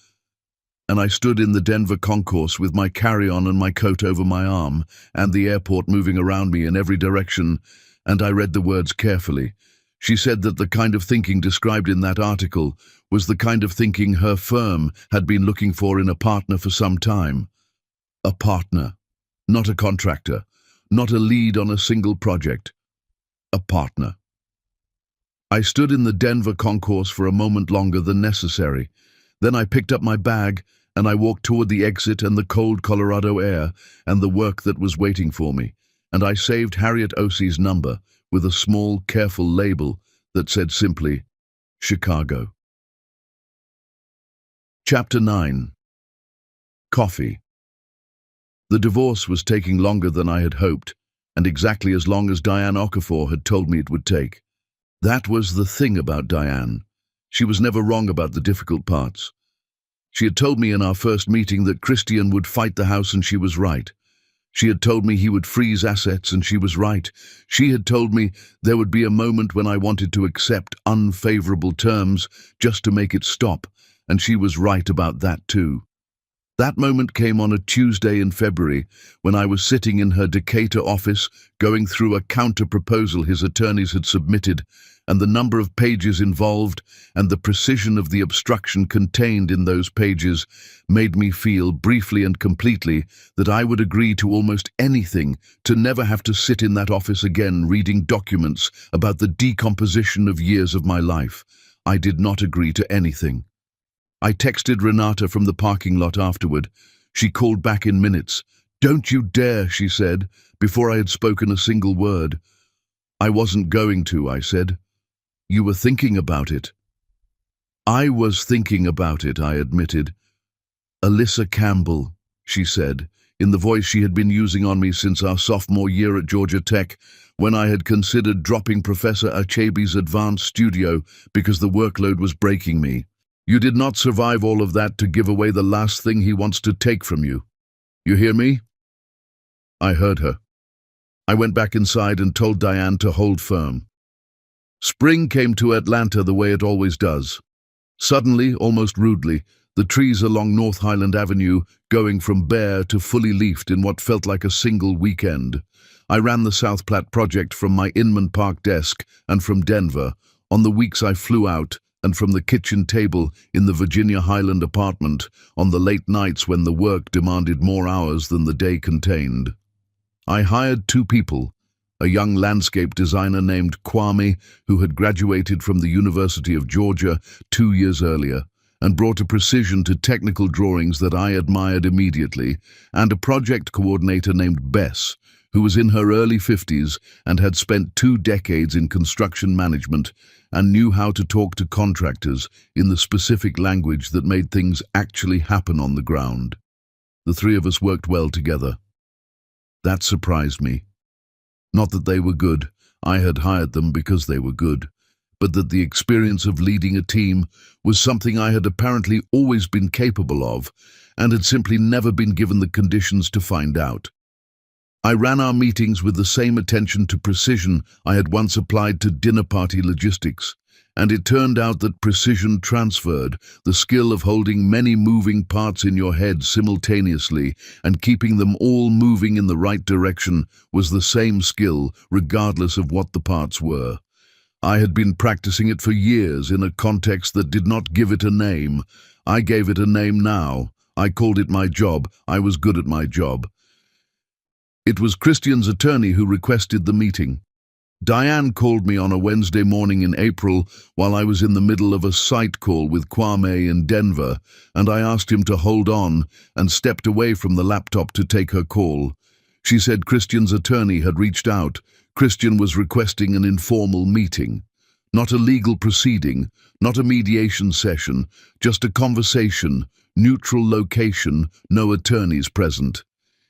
and I stood in the Denver concourse with my carry-on and my coat over my arm, and the airport moving around me in every direction, and I read the words carefully. She said that the kind of thinking described in that article was the kind of thinking her firm had been looking for in a partner for some time. A partner, not a contractor, not a lead on a single project. A partner. I stood in the Denver concourse for a moment longer than necessary. Then I picked up my bag and I walked toward the exit and the cold Colorado air and the work that was waiting for me, and I saved Harriet Osie's number with a small, careful label that said simply, Chicago. Chapter 9. Coffee. The divorce was taking longer than I had hoped, and exactly as long as Diane Okafor had told me it would take. That was the thing about Diane. She was never wrong about the difficult parts. She had told me in our first meeting that Christian would fight the house, and she was right. She had told me he would freeze assets, and she was right. She had told me there would be a moment when I wanted to accept unfavorable terms just to make it stop, and she was right about that too. That moment came on a Tuesday in February when I was sitting in her Decatur office going through a counter-proposal his attorneys had submitted, and the number of pages involved and the precision of the obstruction contained in those pages made me feel briefly and completely that I would agree to almost anything to never have to sit in that office again reading documents about the decomposition of years of my life. I did not agree to anything. I texted Renata from the parking lot afterward. She called back in minutes. "Don't you dare," she said, before I had spoken a single word. "I wasn't going to," I said. "You were thinking about it." "I was thinking about it," I admitted. "Alyssa Campbell," she said, in the voice she had been using on me since our sophomore year at Georgia Tech, when I had considered dropping Professor Achebe's advanced studio because the workload was breaking me. "You did not survive all of that to give away the last thing he wants to take from you. You hear me?" I heard her. I went back inside and told Diane to hold firm. Spring came to Atlanta the way it always does. Suddenly, almost rudely, the trees along North Highland Avenue going from bare to fully leafed in what felt like a single weekend. I ran the South Platte project from my Inman Park desk and from Denver, on the weeks I flew out, and from the kitchen table in the Virginia Highland apartment on the late nights when the work demanded more hours than the day contained. I hired 2 people, a young landscape designer named Kwame, who had graduated from the University of Georgia 2 years earlier, and brought a precision to technical drawings that I admired immediately, and a project coordinator named Bess, who was in her early 50s and had spent 2 decades in construction management and knew how to talk to contractors in the specific language that made things actually happen on the ground. The 3 of us worked well together. That surprised me. Not that they were good, I had hired them because they were good, but that the experience of leading a team was something I had apparently always been capable of and had simply never been given the conditions to find out. I ran our meetings with the same attention to precision I had once applied to dinner party logistics, and it turned out that precision transferred. The skill of holding many moving parts in your head simultaneously and keeping them all moving in the right direction was the same skill, regardless of what the parts were. I had been practicing it for years in a context that did not give it a name. I gave it a name now. I called it my job. I was good at my job. It was Christian's attorney who requested the meeting. Diane called me on a Wednesday morning in April while I was in the middle of a site call with Kwame in Denver, and I asked him to hold on and stepped away from the laptop to take her call. She said Christian's attorney had reached out. Christian was requesting an informal meeting. Not a legal proceeding, not a mediation session, just a conversation, neutral location, no attorneys present.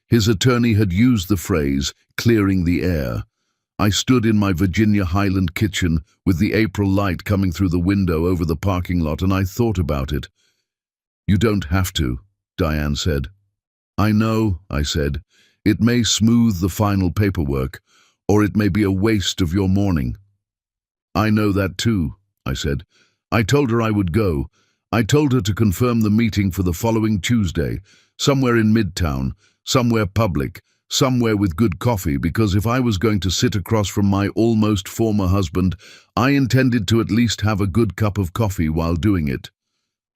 His attorney had used the phrase, clearing the air. I stood in my Virginia Highland kitchen with the April light coming through the window over the parking lot, and I thought about it. "You don't have to," Diane said. "I know," I said. "It may smooth the final paperwork, or it may be a waste of your morning." "I know that too," I said. I told her I would go. I told her to confirm the meeting for the following Tuesday, somewhere in Midtown, somewhere public, somewhere with good coffee, because if I was going to sit across from my almost former husband, I intended to at least have a good cup of coffee while doing it.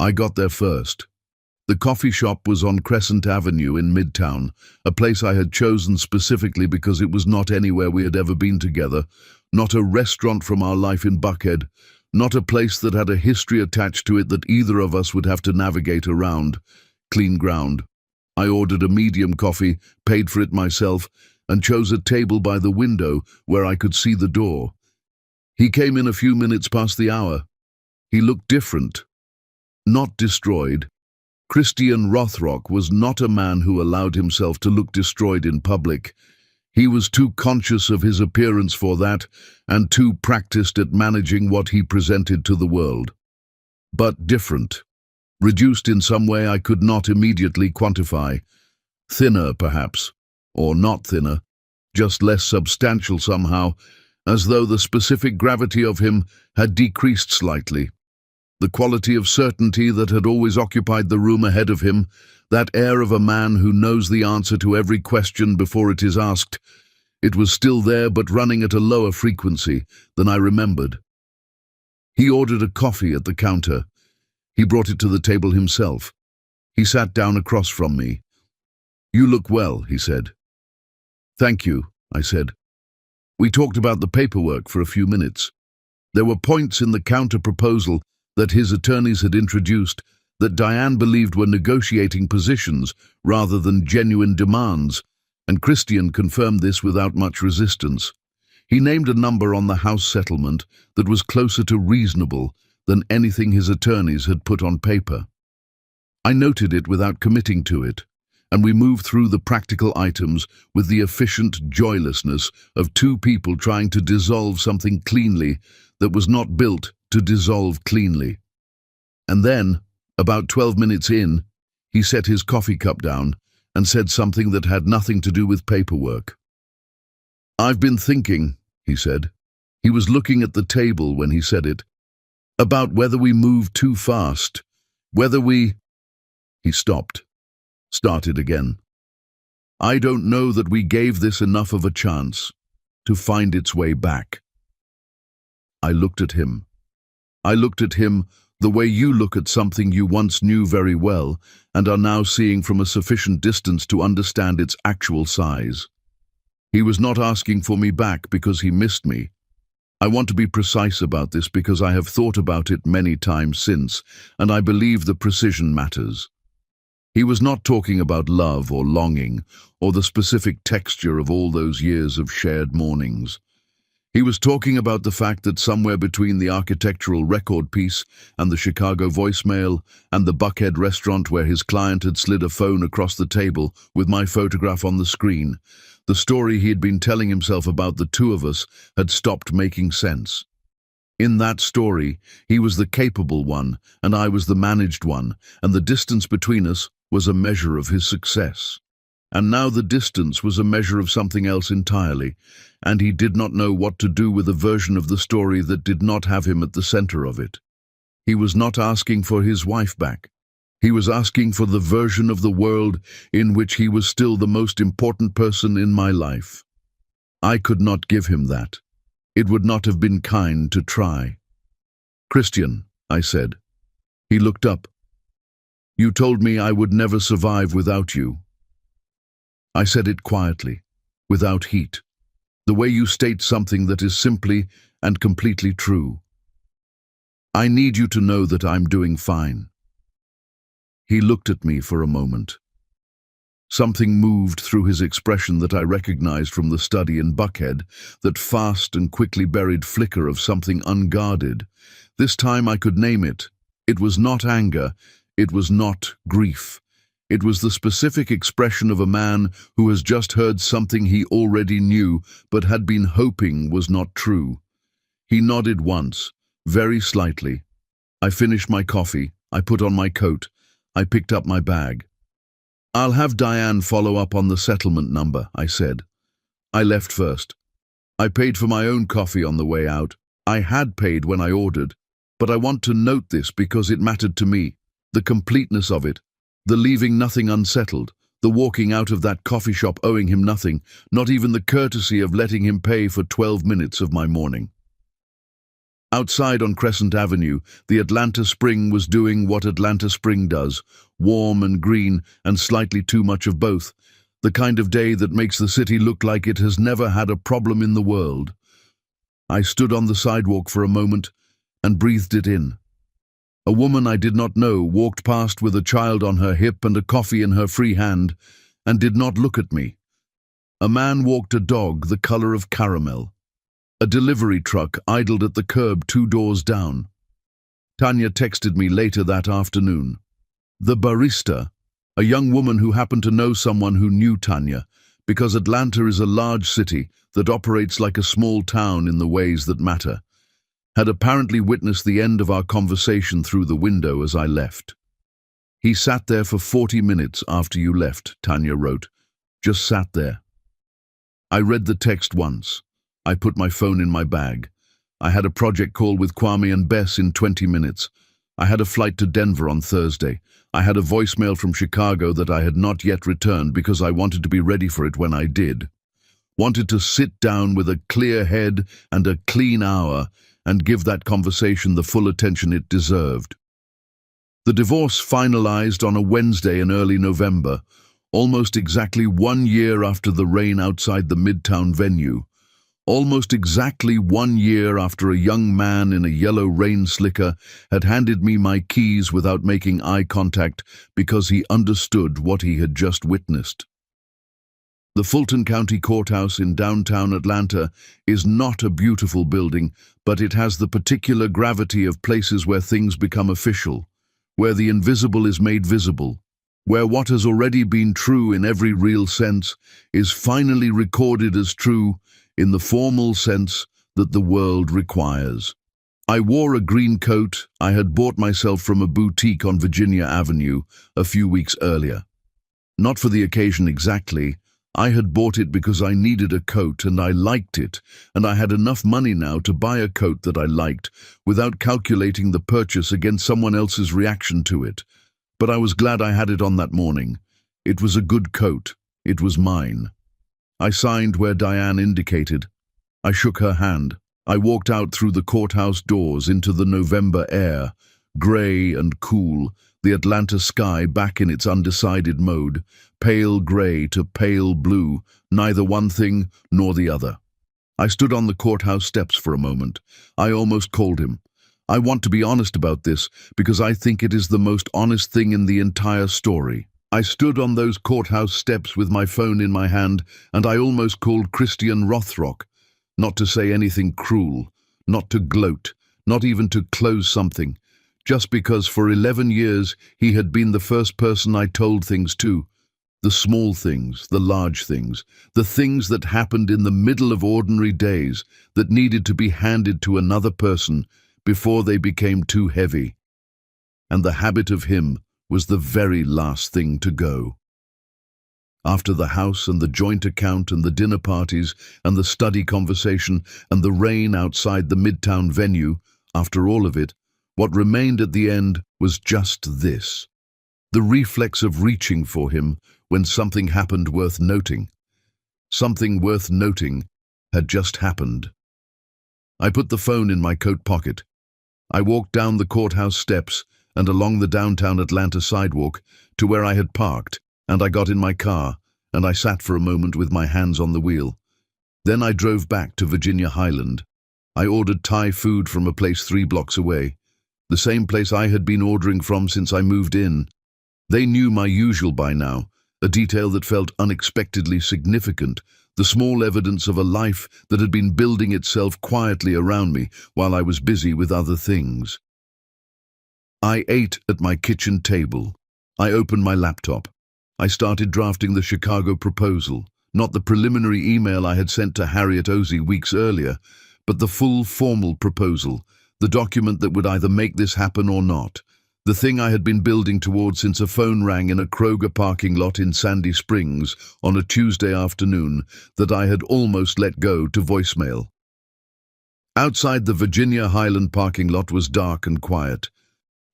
I got there first. The coffee shop was on Crescent Avenue in Midtown, a place I had chosen specifically because it was not anywhere we had ever been together, not a restaurant from our life in Buckhead, not a place that had a history attached to it that either of us would have to navigate around. clean ground. I ordered a medium coffee, paid for it myself, and chose a table by the window where I could see the door. He came in a few minutes past the hour. He looked different, not destroyed. Richerℹ was not a man who allowed himself to look destroyed in public. He was too conscious of his appearance for that, and too practiced at managing what he presented to the world. But different. Reduced in some way I could not immediately quantify. Thinner, perhaps, or not thinner, just less substantial somehow, as though the specific gravity of him had decreased slightly. The quality of certainty that had always occupied the room ahead of him, that air of a man who knows the answer to every question before it is asked, it was still there but running at a lower frequency than I remembered. He ordered a coffee at the counter. He brought it to the table himself. He sat down across from me. "You look well," he said. "Thank you," I said. We talked about the paperwork for a few minutes. There were points in the counter-proposal that his attorneys had introduced that Diane believed were negotiating positions rather than genuine demands, and Christian confirmed this without much resistance. He named a number on the house settlement that was closer to reasonable than anything his attorneys had put on paper. I noted it without committing to it, and we moved through the practical items with the efficient joylessness of two people trying to dissolve something cleanly that was not built to dissolve cleanly. And then, about 12 minutes in, he set his coffee cup down and said something that had nothing to do with paperwork. "I've been thinking," he said. He was looking at the table when he said it, "about whether we moved too fast, whether we—" He stopped, started again. "I don't know that we gave this enough of a chance to find its way back." I looked at him. I looked at him the way you look at something you once knew very well and are now seeing from a sufficient distance to understand its actual size. He was not asking for me back because he missed me. I want to be precise about this because I have thought about it many times since, and I believe the precision matters. He was not talking about love or longing or the specific texture of all those years of shared mornings. He was talking about the fact that somewhere between the architectural record piece and the Chicago voicemail and the Buckhead restaurant where his client had slid a phone across the table with my photograph on the screen, the story he had been telling himself about the two of us had stopped making sense. In that story, he was the capable one and I was the managed one, and the distance between us was a measure of his success. And now the distance was a measure of something else entirely, and he did not know what to do with a version of the story that did not have him at the center of it. He was not asking for his wife back. He was asking for the version of the world in which he was still the most important person in my life. I could not give him that. It would not have been kind to try. "Christian," I said. He looked up. "You told me I would never survive without you." I said it quietly, without heat, the way you state something that is simply and completely true. "I need you to know that I'm doing fine." He looked at me for a moment. Something moved through his expression that I recognized from the study in Buckhead, that fast and quickly buried flicker of something unguarded. This time I could name it. It was not anger, it was not grief. It was the specific expression of a man who has just heard something he already knew but had been hoping was not true. He nodded once, very slightly. I finished my coffee, I put on my coat, I picked up my bag. "I'll have Diane follow up on the settlement number," I said. I left first. I paid for my own coffee on the way out. I had paid when I ordered, but I want to note this because it mattered to me, the completeness of it. The leaving nothing unsettled, the walking out of that coffee shop owing him nothing, not even the courtesy of letting him pay for 12 minutes of my morning. Outside on Crescent Avenue, the Atlanta Spring was doing what Atlanta Spring does, warm and green and slightly too much of both, the kind of day that makes the city look like it has never had a problem in the world. I stood on the sidewalk for a moment and breathed it in. A woman I did not know walked past with a child on her hip and a coffee in her free hand, and did not look at me. A man walked a dog the color of caramel. A delivery truck idled at the curb 2 doors down. Tanya texted me later that afternoon. The barista, a young woman who happened to know someone who knew Tanya, because Atlanta is a large city that operates like a small town in the ways that matter, had apparently witnessed the end of our conversation through the window as I left. He sat there for 40 minutes after you left, Tanya wrote. Just sat there. I read the text once. I put my phone in my bag. I had a project call with Kwame and Bess in 20 minutes. I had a flight to Denver on Thursday. I had a voicemail from Chicago that I had not yet returned because I wanted to be ready for it when I did. Wanted to sit down with a clear head and a clean hour and give that conversation the full attention it deserved. The divorce finalized on a Wednesday in early November, almost exactly 1 year after the rain outside the Midtown venue, almost exactly 1 year after a young man in a yellow rain slicker had handed me my keys without making eye contact because he understood what he had just witnessed. The Fulton County Courthouse in downtown Atlanta is not a beautiful building, but it has the particular gravity of places where things become official, where the invisible is made visible, where what has already been true in every real sense is finally recorded as true in the formal sense that the world requires. I wore a green coat I had bought myself from a boutique on Virginia Avenue a few weeks earlier. Not for the occasion exactly. I had bought it because I needed a coat and I liked it, and I had enough money now to buy a coat that I liked without calculating the purchase against someone else's reaction to it. But I was glad I had it on that morning. It was a good coat. It was mine. I signed where Diane indicated. I shook her hand. I walked out through the courthouse doors into the November air, grey and cool, the Atlanta sky back in its undecided mode, pale grey to pale blue, neither one thing nor the other. I stood on the courthouse steps for a moment. I almost called him. I want to be honest about this because I think it is the most honest thing in the entire story. I stood on those courthouse steps with my phone in my hand, and I almost called Christian Rothrock, not to say anything cruel, not to gloat, not even to close something, just because for 11 years he had been the first person I told things to. The small things, the large things, the things that happened in the middle of ordinary days that needed to be handed to another person before they became too heavy. And the habit of him was the very last thing to go. After the house and the joint account and the dinner parties and the study conversation and the rain outside the Midtown venue, after all of it, what remained at the end was just this. The reflex of reaching for him when something happened worth noting. Something worth noting had just happened. I put the phone in my coat pocket. I walked down the courthouse steps and along the downtown Atlanta sidewalk to where I had parked, and I got in my car, and I sat for a moment with my hands on the wheel. Then I drove back to Virginia Highland. I ordered Thai food from a place 3 blocks away, the same place I had been ordering from since I moved in. They knew my usual by now, a detail that felt unexpectedly significant, the small evidence of a life that had been building itself quietly around me while I was busy with other things. I ate at my kitchen table. I opened my laptop. I started drafting the Chicago proposal, not the preliminary email I had sent to Harriet Ozzie weeks earlier, but the full formal proposal, the document that would either make this happen or not, the thing I had been building toward since a phone rang in a Kroger parking lot in Sandy Springs on a Tuesday afternoon that I had almost let go to voicemail. Outside the Virginia Highland parking lot was dark and quiet.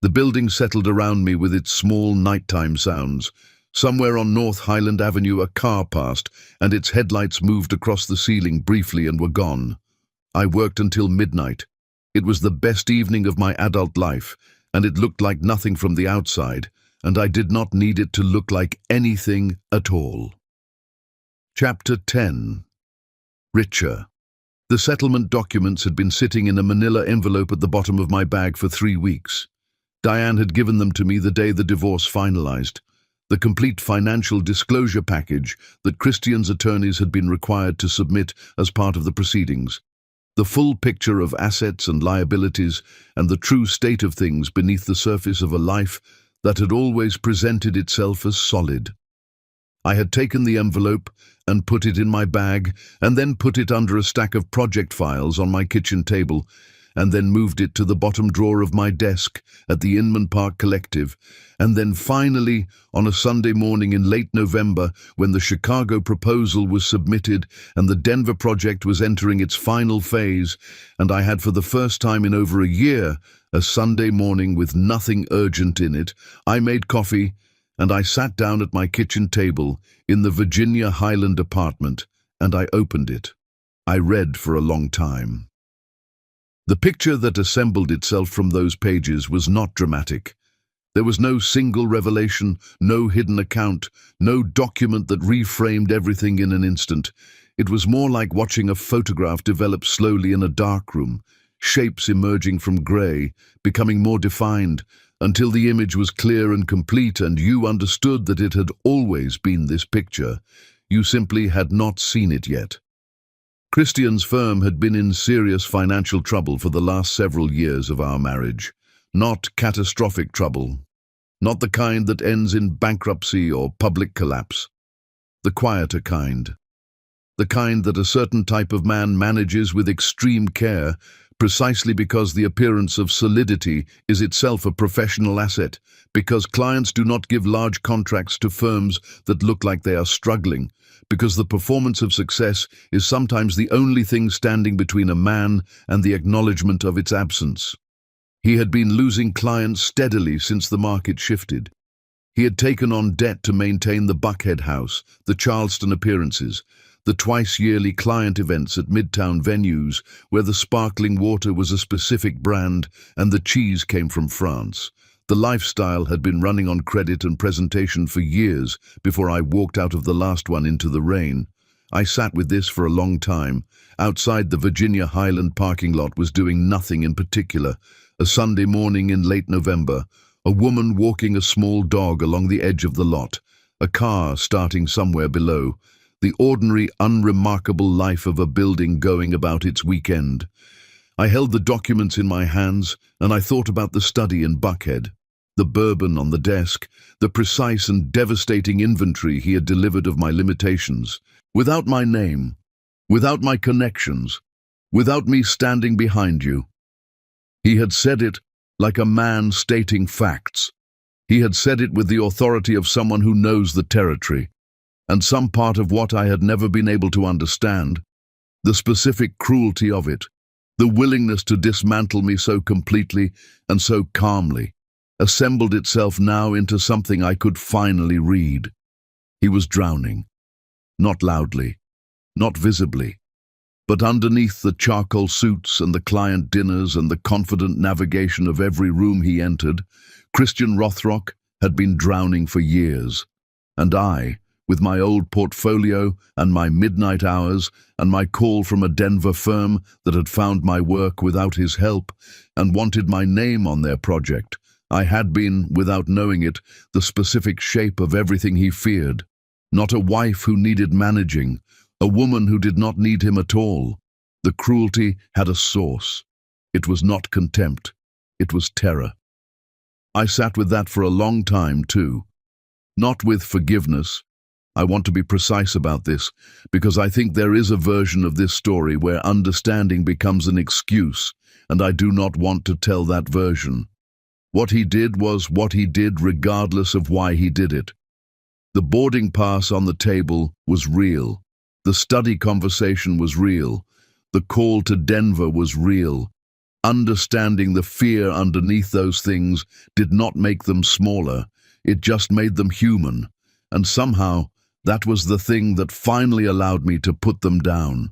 The building settled around me with its small nighttime sounds. Somewhere on North Highland Avenue a car passed, and its headlights moved across the ceiling briefly and were gone. I worked until midnight. It was the best evening of my adult life, and it looked like nothing from the outside, and I did not need it to look like anything at all. Chapter 10. Richerℹ. The settlement documents had been sitting in a manila envelope at the bottom of my bag for 3 weeks. Diane had given them to me the day the divorce finalized. The complete financial disclosure package that Christian's attorneys had been required to submit as part of the proceedings. The full picture of assets and liabilities and the true state of things beneath the surface of a life that had always presented itself as solid. I had taken the envelope and put it in my bag, and then put it under a stack of project files on my kitchen table, and then moved it to the bottom drawer of my desk at the Inman Park Collective, and then finally, on a Sunday morning in late November, when the Chicago proposal was submitted and the Denver project was entering its final phase, and I had for the first time in over a year a Sunday morning with nothing urgent in it, I made coffee, and I sat down at my kitchen table in the Virginia Highland apartment, and I opened it. I read for a long time. The picture that assembled itself from those pages was not dramatic. There was no single revelation, no hidden account, no document that reframed everything in an instant. It was more like watching a photograph develop slowly in a dark room, shapes emerging from grey, becoming more defined, until the image was clear and complete and you understood that it had always been this picture. You simply had not seen it yet. Christian's firm had been in serious financial trouble for the last several years of our marriage. Not catastrophic trouble. Not the kind that ends in bankruptcy or public collapse. The quieter kind. The kind that a certain type of man manages with extreme care, precisely because the appearance of solidity is itself a professional asset, because clients do not give large contracts to firms that look like they are struggling, because the performance of success is sometimes the only thing standing between a man and the acknowledgement of its absence. He had been losing clients steadily since the market shifted. He had taken on debt to maintain the Buckhead House, the Charleston appearances, the twice-yearly client events at Midtown venues where the sparkling water was a specific brand and the cheese came from France. The lifestyle had been running on credit and presentation for years before I walked out of the last one into the rain. I sat with this for a long time. Outside the Virginia Highland parking lot was doing nothing in particular. A Sunday morning in late November, a woman walking a small dog along the edge of the lot, a car starting somewhere below, the ordinary, unremarkable life of a building going about its weekend. I held the documents in my hands, and I thought about the study in Buckhead, the bourbon on the desk, the precise and devastating inventory he had delivered of my limitations, without my name, without my connections, without me standing behind you. He had said it like a man stating facts. He had said it with the authority of someone who knows the territory. And some part of what I had never been able to understand, the specific cruelty of it, the willingness to dismantle me so completely and so calmly, assembled itself now into something I could finally read. He was drowning. Not loudly, not visibly, but underneath the charcoal suits and the client dinners and the confident navigation of every room he entered, Christian Rothrock had been drowning for years. And I, with my old portfolio and my midnight hours and my call from a Denver firm that had found my work without his help and wanted my name on their project, I had been, without knowing it, the specific shape of everything he feared. Not a wife who needed managing, a woman who did not need him at all. The cruelty had a source. It was not contempt. It was terror. I sat with that for a long time, too. Not with forgiveness. I want to be precise about this, because I think there is a version of this story where understanding becomes an excuse, and I do not want to tell that version. What he did was what he did regardless of why he did it. The boarding pass on the table was real. The study conversation was real. The call to Denver was real. Understanding the fear underneath those things did not make them smaller. It just made them human. And somehow, that was the thing that finally allowed me to put them down.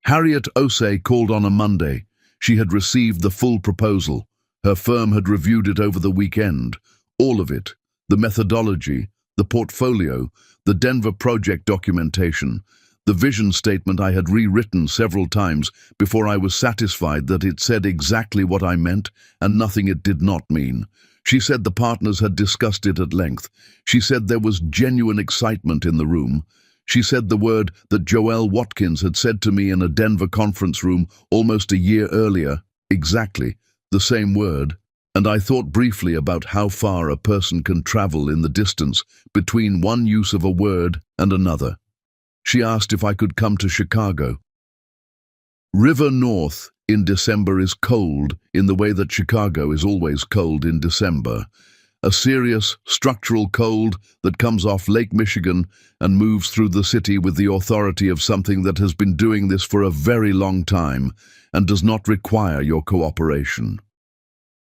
Richerℹ called on a Monday. She had received the full proposal. Her firm had reviewed it over the weekend. All of it. The methodology, the portfolio, the Denver project documentation, The vision statement I had rewritten several times before I was satisfied that it said exactly what I meant and nothing it did not mean. She said the partners had discussed it at length. She said there was genuine excitement in the room. She said the word that Joelle Watkins had said to me in a Denver conference room almost a year earlier, exactly the same word, and I thought briefly about how far a person can travel in the distance between one use of a word and another. She asked if I could come to Chicago. River North in December is cold in the way that Chicago is always cold in December. A serious, structural cold that comes off Lake Michigan and moves through the city with the authority of something that has been doing this for a very long time and does not require your cooperation.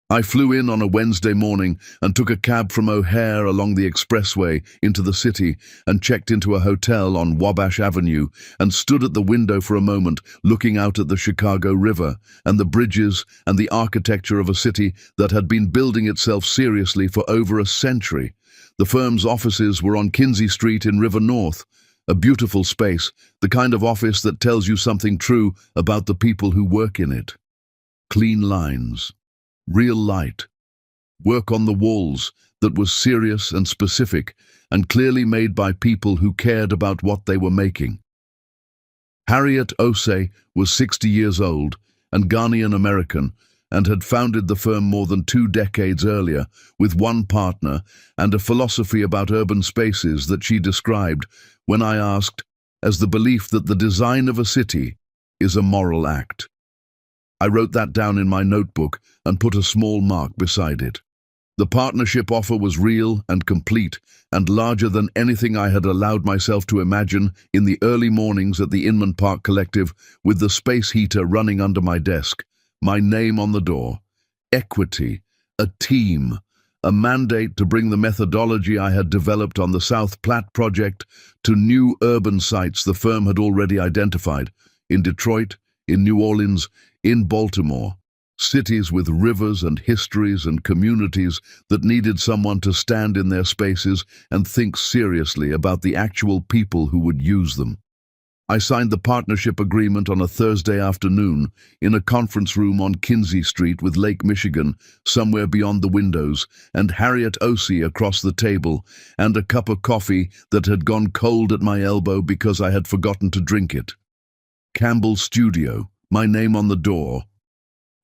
I flew in on a Wednesday morning and took a cab from O'Hare along the expressway into the city and checked into a hotel on Wabash Avenue and stood at the window for a moment looking out at the Chicago River and the bridges and the architecture of a city that had been building itself seriously for over a century. The firm's offices were on Kinzie Street in River North, a beautiful space, the kind of office that tells you something true about the people who work in it. Clean lines. Real light, work on the walls that was serious and specific and clearly made by people who cared about what they were making. Richerℹ was 60 years old and Ghanaian American and had founded the firm more than 2 decades earlier with one partner and a philosophy about urban spaces that she described when I asked, as the belief that the design of a city is a moral act. I wrote that down in my notebook and put a small mark beside it. The partnership offer was real and complete and larger than anything I had allowed myself to imagine in the early mornings at the Inman Park Collective with the space heater running under my desk, my name on the door. Equity, a team, a mandate to bring the methodology I had developed on the South Platte project to new urban sites the firm had already identified, in Detroit, in New Orleans, in Baltimore, cities with rivers and histories and communities that needed someone to stand in their spaces and think seriously about the actual people who would use them. I signed the partnership agreement on a Thursday afternoon in a conference room on Kinzie Street with Lake Michigan somewhere beyond the windows and Richerℹ across the table and a cup of coffee that had gone cold at my elbow because I had forgotten to drink it. Campbell Studio. My name on the door.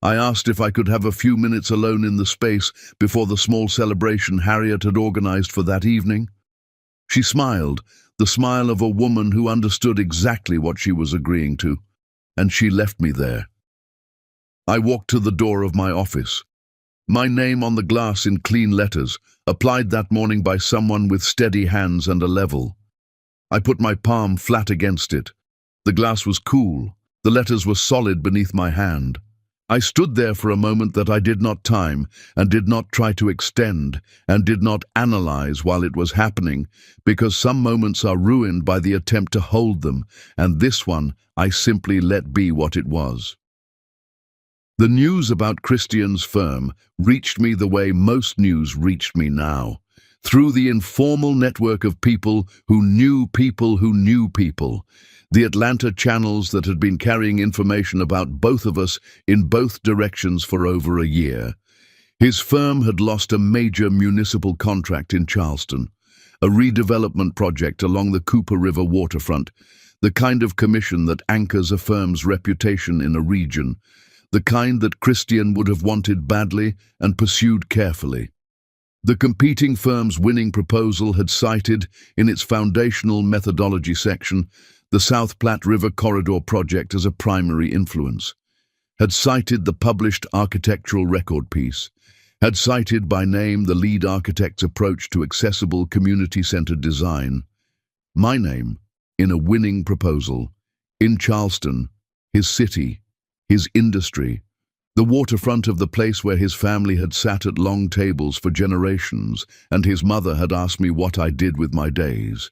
I asked if I could have a few minutes alone in the space before the small celebration Harriet had organized for that evening. She smiled, the smile of a woman who understood exactly what she was agreeing to, and she left me there. I walked to the door of my office. My name on the glass in clean letters, applied that morning by someone with steady hands and a level. I put my palm flat against it. The glass was cool. The letters were solid beneath my hand. I stood there for a moment that I did not time and did not try to extend and did not analyze while it was happening, because some moments are ruined by the attempt to hold them, and this one I simply let be what it was. The news about Christian's firm reached me the way most news reached me now, through the informal network of people who knew people who knew people. The Atlanta channels that had been carrying information about both of us in both directions for over a year. His firm had lost a major municipal contract in Charleston, a redevelopment project along the Cooper River waterfront, the kind of commission that anchors a firm's reputation in a region, the kind that Christian would have wanted badly and pursued carefully. The competing firm's winning proposal had cited, in its foundational methodology section, the South Platte River Corridor project as a primary influence, had cited the published architectural record piece, had cited by name the lead architect's approach to accessible community-centered design. My name, in a winning proposal, in Charleston, his city, his industry, the waterfront of the place where his family had sat at long tables for generations, and his mother had asked me what I did with my days.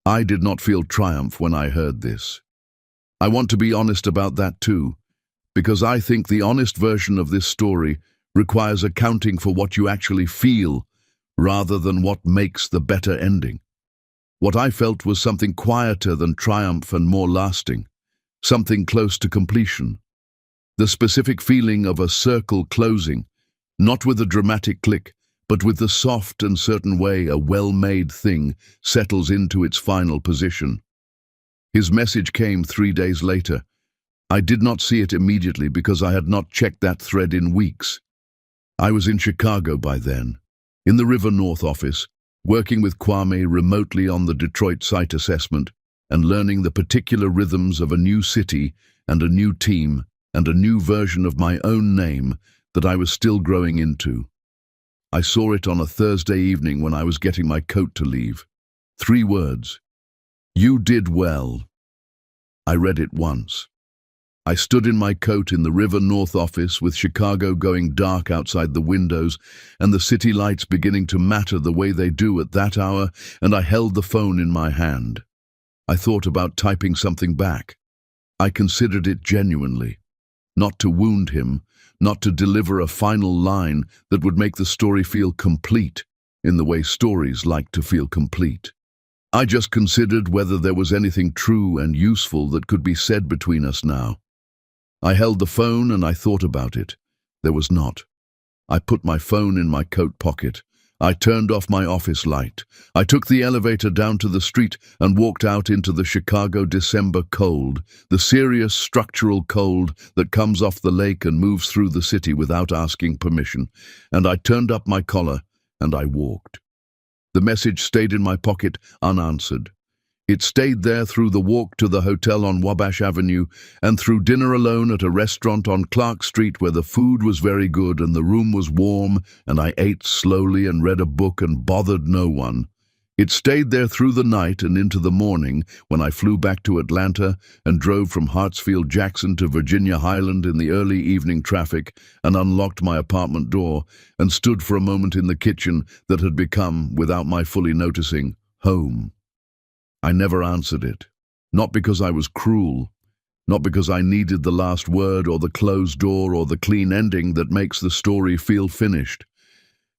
I did not feel triumph when I heard this. I want to be honest about that too, because I think the honest version of this story requires accounting for what you actually feel rather than what makes the better ending. What I felt was something quieter than triumph and more lasting, something close to completion. The specific feeling of a circle closing, not with a dramatic click, but with the soft and certain way a well-made thing settles into its final position. His message came 3 days later. I did not see it immediately because I had not checked that thread in weeks. I was in Chicago by then, in the River North office, working with Kwame remotely on the Detroit site assessment and learning the particular rhythms of a new city and a new team and a new version of my own name that I was still growing into. I saw it on a Thursday evening when I was getting my coat to leave. 3 words. You did well. I read it once. I stood in my coat in the River North office with Chicago going dark outside the windows and the city lights beginning to matter the way they do at that hour, and I held the phone in my hand. I thought about typing something back. I considered it genuinely. Not to wound him, not to deliver a final line that would make the story feel complete in the way stories like to feel complete. I just considered whether there was anything true and useful that could be said between us now. I held the phone and I thought about it. There was not. I put my phone in my coat pocket. I turned off my office light. I took the elevator down to the street and walked out into the Chicago December cold, the serious structural cold that comes off the lake and moves through the city without asking permission. And I turned up my collar and I walked. The message stayed in my pocket unanswered. It stayed there through the walk to the hotel on Wabash Avenue and through dinner alone at a restaurant on Clark Street where the food was very good and the room was warm and I ate slowly and read a book and bothered no one. It stayed there through the night and into the morning when I flew back to Atlanta and drove from Hartsfield-Jackson to Virginia Highland in the early evening traffic and unlocked my apartment door and stood for a moment in the kitchen that had become, without my fully noticing, home. I never answered it, not because I was cruel, not because I needed the last word or the closed door or the clean ending that makes the story feel finished.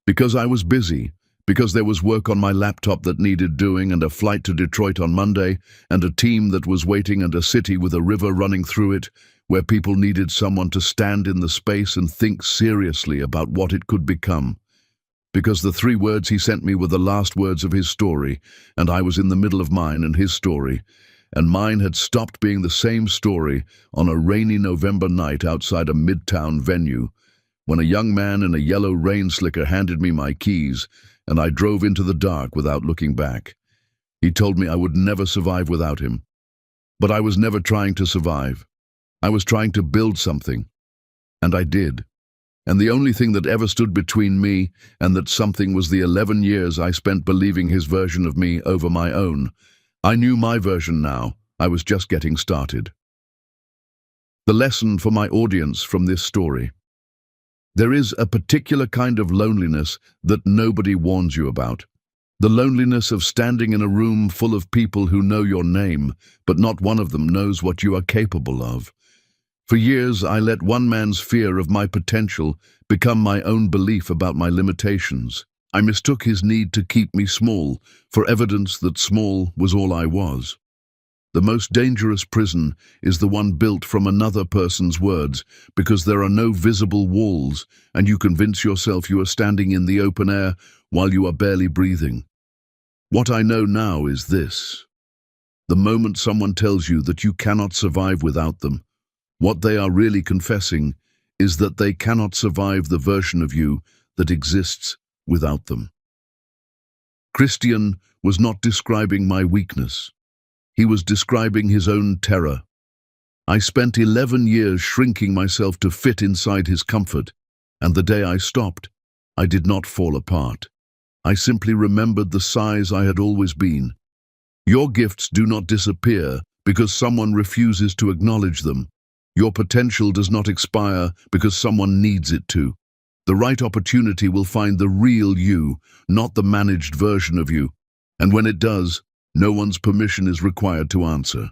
Because I was busy, because there was work on my laptop that needed doing and a flight to Detroit on Monday and a team that was waiting and a city with a river running through it where people needed someone to stand in the space and think seriously about what it could become. Because the 3 words he sent me were the last words of his story, and I was in the middle of mine and his story, and mine had stopped being the same story on a rainy November night outside a midtown venue, when a young man in a yellow rain slicker handed me my keys, and I drove into the dark without looking back. He told me I would never survive without him. But I was never trying to survive. I was trying to build something, and I did. And the only thing that ever stood between me and that something was the 11 years I spent believing his version of me over my own. I knew my version now. I was just getting started. The lesson for my audience from this story. There is a particular kind of loneliness that nobody warns you about. The loneliness of standing in a room full of people who know your name, but not one of them knows what you are capable of. For years, I let one man's fear of my potential become my own belief about my limitations. I mistook his need to keep me small for evidence that small was all I was. The most dangerous prison is the one built from another person's words, because there are no visible walls, and you convince yourself you are standing in the open air while you are barely breathing. What I know now is this. The moment someone tells you that you cannot survive without them, what they are really confessing is that they cannot survive the version of you that exists without them. Christian was not describing my weakness. He was describing his own terror. I spent 11 years shrinking myself to fit inside his comfort, and the day I stopped, I did not fall apart. I simply remembered the size I had always been. Your gifts do not disappear because someone refuses to acknowledge them. Your potential does not expire because someone needs it to. The right opportunity will find the real you, not the managed version of you. And when it does, no one's permission is required to answer.